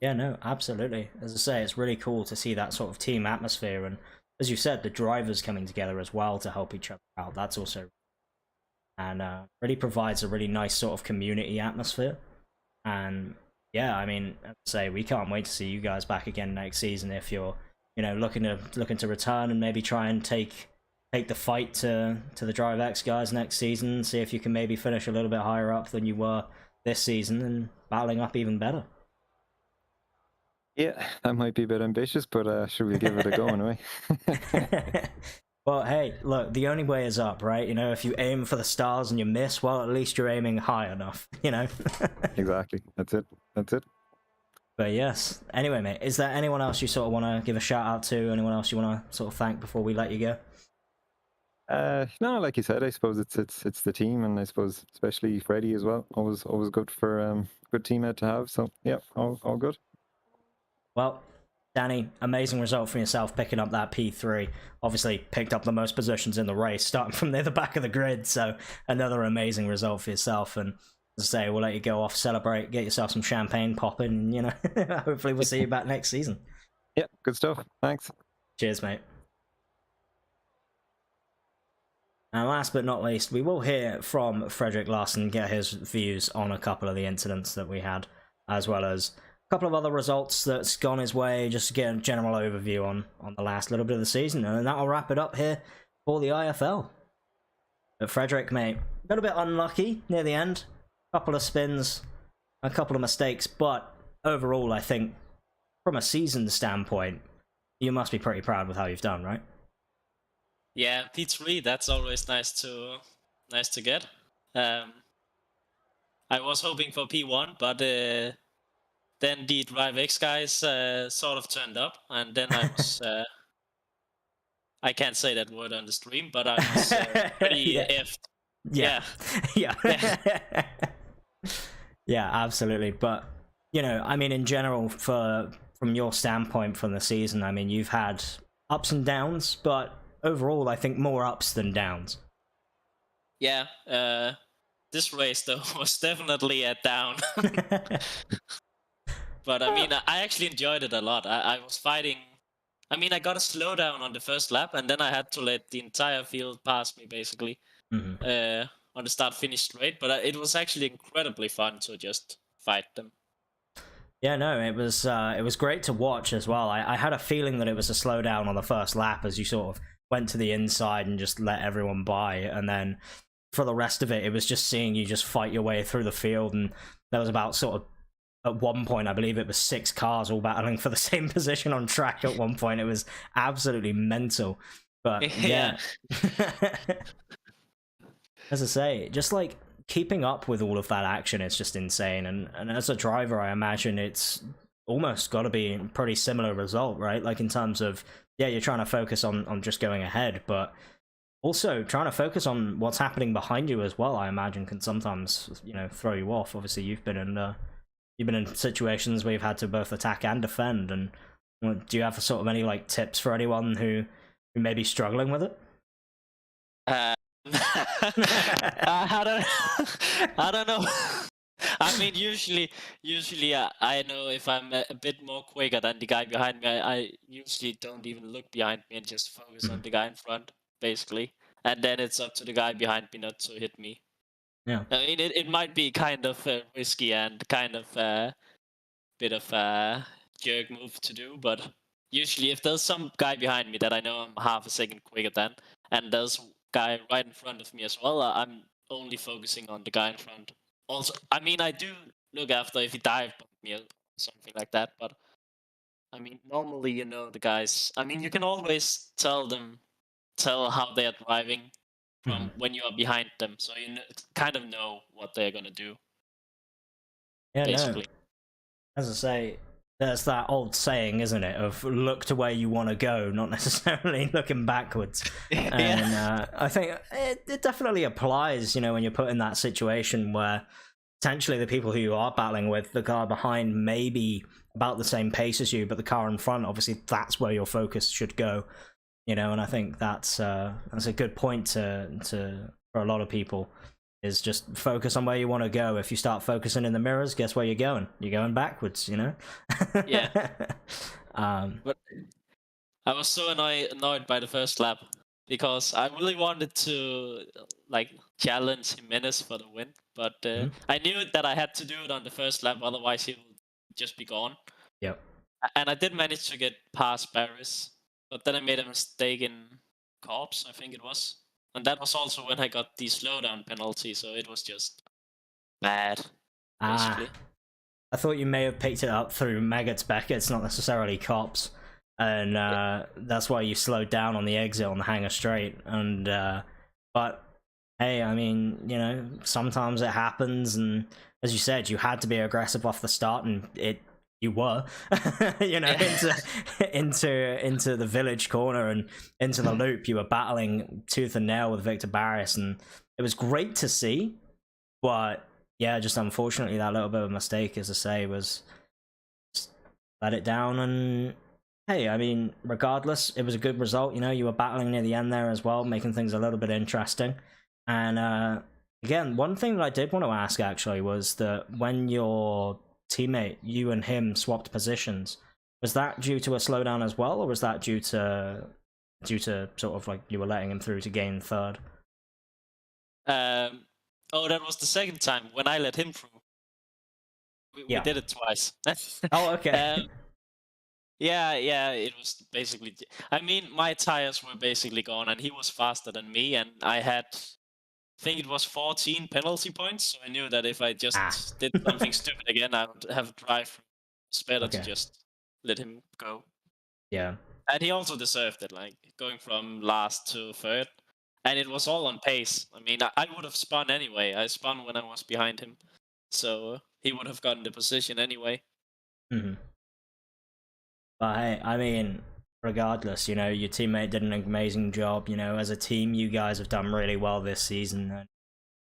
S2: Yeah, no, absolutely. As I say, it's really cool to see that sort of team atmosphere, and as you said, the drivers coming together as well to help each other out. That's also, and really provides a really nice sort of community atmosphere. And yeah, I mean, as I say, we can't wait to see you guys back again next season if you're, you know, looking to return and maybe try and take the fight to the Drive X guys next season. See if you can maybe finish a little bit higher up than you were this season and battling up even better.
S5: Yeah, that might be a bit ambitious, but should we give it a go anyway?
S2: Well, hey, look, the only way is up, right? You know, if you aim for the stars and you miss, well, at least you're aiming high enough, you know?
S5: Exactly. That's it.
S2: But yes. Anyway, mate, is there anyone else you sort of want to give a shout out to? Anyone else you want to sort of thank before we let you go?
S5: No, like you said, I suppose it's the team, and I suppose especially Freddie as well. Always good for good teammate to have. So yeah, all good.
S2: Well, Danny, amazing result from yourself picking up that P3. Obviously picked up the most positions in the race, starting from near the back of the grid. So another amazing result for yourself. And as I say, we'll let you go off, celebrate, get yourself some champagne popping, and, you know, hopefully we'll see you back next season.
S5: Yeah, good stuff. Thanks.
S2: Cheers, mate. And last but not least, we will hear from Frederick Larson, get his views on a couple of the incidents that we had, as well as a couple of other results that's gone his way, just to get a general overview on the last little bit of the season. And that'll wrap it up here for the IFL. But Frederick, mate, a little bit unlucky near the end. A couple of spins, a couple of mistakes, but overall, I think, from a season standpoint, you must be pretty proud with how you've done, right?
S6: Yeah, P3, that's always nice to get. I was hoping for P1, but then the Drive X guys sort of turned up, and then I was I can't say that word on the stream, but I was pretty effed.
S2: Yeah. Yeah, absolutely. But, you know, I mean, in general, from your standpoint from the season, I mean, you've had ups and downs, but overall, I think more ups than downs.
S6: Yeah, this race, though, was definitely a down. But, I mean, I actually enjoyed it a lot. I was fighting. I mean, I got a slowdown on the first lap, and then I had to let the entire field pass me, basically, on the start-finish straight. But it was actually incredibly fun to just fight them.
S2: Yeah, no, it was great to watch as well. I had a feeling that it was a slowdown on the first lap as you sort of went to the inside and just let everyone by, and then for the rest of it, it was just seeing you just fight your way through the field, and there was about sort of, at one point, I believe it was 6 cars all battling for the same position on track at one point. It was absolutely mental. But yeah. As I say, just like keeping up with all of that action is just insane. And as a driver, I imagine it's almost got to be a pretty similar result, right? Like in terms of, yeah, you're trying to focus on just going ahead, but also trying to focus on what's happening behind you as well, I imagine can sometimes, you know, throw you off. Obviously, you've been in you've been in situations where you've had to both attack and defend, and do you have sort of any like tips for anyone who may be struggling with it?
S6: I don't, I don't know. I mean, usually, I know if I'm a bit more quicker than the guy behind me, I usually don't even look behind me and just focus on the guy in front, basically. And then it's up to the guy behind me not to hit me.
S2: Yeah.
S6: I mean, it might be kind of risky and kind of a bit of a jerk move to do, but usually if there's some guy behind me that I know I'm half a second quicker than, and there's a guy right in front of me as well, I'm only focusing on the guy in front. Also, I mean, I do look after if he dive bombed me or something like that, but I mean, normally, you know, the guys, I mean, you can always tell how they are driving from when you are behind them, so you kind of know what they're gonna do.
S2: Yeah,
S6: basically.
S2: no. As I say, there's that old saying, isn't it, of look to where you want to go, not necessarily looking backwards. And I think it definitely applies, you know, when you're put in that situation where potentially the people who you are battling with, the car behind may be about the same pace as you, but the car in front, obviously that's where your focus should go, you know. And I think that's a good point to for a lot of people, is just focus on where you want to go. If you start focusing in the mirrors, guess where you're going? You're going backwards, you know?
S6: Yeah. But I was so annoyed by the first lap because I really wanted to like challenge Jimenez for the win, but I knew that I had to do it on the first lap, otherwise he would just be gone.
S2: Yep.
S6: And I did manage to get past Paris, but then I made a mistake in Corps, I think it was. And that was also when I got the slowdown penalty, so it was just bad, basically.
S2: I thought you may have picked it up through Maggot's Beckett's, not necessarily Cops, and that's why you slowed down on the exit on the hangar straight. And but hey, I mean, you know, sometimes it happens, and as you said, you had to be aggressive off the start, and you were, you know, into the village corner and into the loop. You were battling tooth and nail with Victor Barris, and it was great to see. But yeah, just unfortunately, that little bit of a mistake, as I say, was just let it down. And hey, I mean, regardless, it was a good result. You know, you were battling near the end there as well, making things a little bit interesting. And again, one thing that I did want to ask actually was that when your teammate, you and him swapped positions, was that due to a slowdown as well, or was that due to sort of like you were letting him through to gain third?
S6: Oh, that was the second time when I let him through. We did it twice.
S2: Oh, okay.
S6: Yeah, it was basically. I mean, my tires were basically gone, and he was faster than me, and I had, I think it was 14 penalty points. So I knew that if I just did something stupid again, I would have a drive. It's better to just let him go.
S2: Yeah.
S6: And he also deserved it, like going from last to third. And it was all on pace. I mean, I would have spun anyway. I spun when I was behind him. So he would have gotten the position anyway.
S2: But hey, I mean, regardless, you know, your teammate did an amazing job. You know, as a team, you guys have done really well this season. And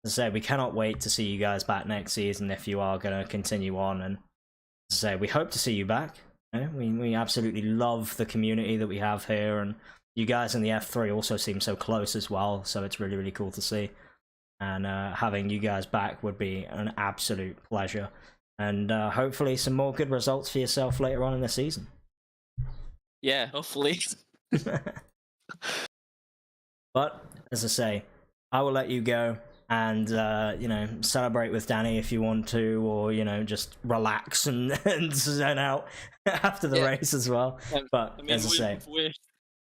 S2: as I say, we cannot wait to see you guys back next season if you are going to continue on. And as I say, we hope to see you back. You know, we absolutely love the community that we have here, and you guys in the F3 also seem so close as well, so it's really, really cool to see. And having you guys back would be an absolute pleasure. And hopefully some more good results for yourself later on in the season.
S6: Yeah, hopefully.
S2: But, as I say, I will let you go and, you know, celebrate with Danny if you want to, or, you know, just relax and zone out after the race as well. But, I mean, as I say...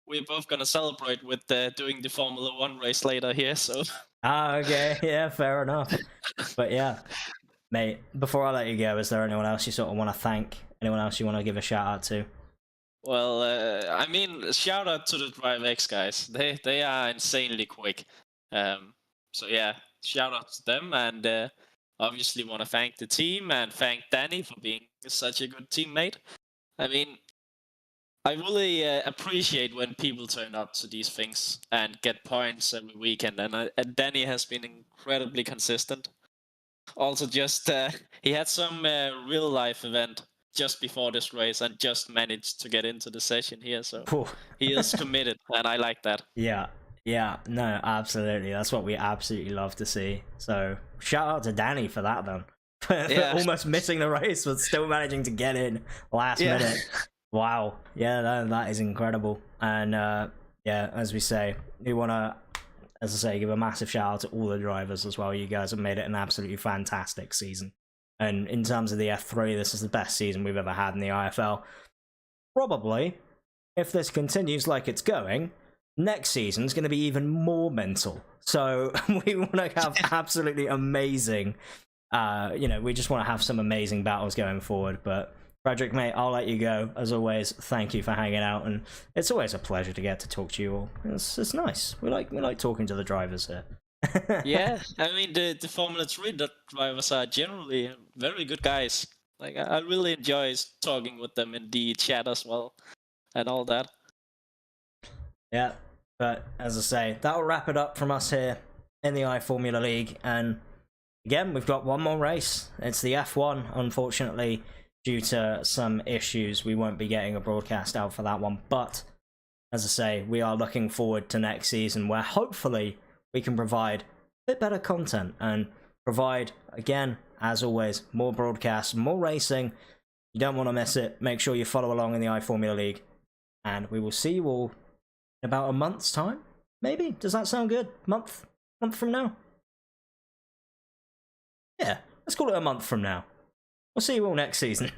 S6: We're both gonna celebrate with doing the Formula 1 race later here, so...
S2: okay, yeah, fair enough. But yeah, mate, before I let you go, is there anyone else you sort of want to thank? Anyone else you want to give a shout out to?
S6: Well, I mean, shout out to the Drive X guys. They are insanely quick. So yeah, shout out to them, and obviously want to thank the team and thank Danny for being such a good teammate. I mean, I really appreciate when people turn up to these things and get points every weekend, and Danny has been incredibly consistent. also just he had some real life event just before this race and just managed to get into the session here. So
S2: Phew.
S6: he is committed, and I like that.
S2: Yeah, no, absolutely. That's what we absolutely love to see. So shout out to Danny for that then.
S6: Yeah.
S2: Almost missing the race, but still managing to get in last minute. Wow. Yeah, that is incredible. And yeah, as we say, we want to, as I say, give a massive shout out to all the drivers as well. You guys have made it an absolutely fantastic season. And in terms of the F3, this is the best season we've ever had in the IFL. Probably, if this continues like it's going, next season's going to be even more mental. So we want to have absolutely amazing, we just want to have some amazing battles going forward. But Frederick, mate, I'll let you go. As always, thank you for hanging out, and it's always a pleasure to get to talk to you all. It's nice. We like talking to the drivers here.
S6: Yeah, I mean the Formula 3 drivers are generally very good guys. Like I really enjoy talking with them in the chat as well, and all that.
S2: Yeah, but as I say, that'll wrap it up from us here in the iFormula League. And again, we've got one more race. It's the F1. Unfortunately, due to some issues, we won't be getting a broadcast out for that one. But as I say, we are looking forward to next season, where hopefully we can provide a bit better content and provide, again, as always, more broadcasts, more racing. You don't want to miss it. Make sure you follow along in the iFormula League. And we will see you all in about a month's time, maybe? Does that sound good? Month from now? Yeah, let's call it a month from now. We'll see you all next season.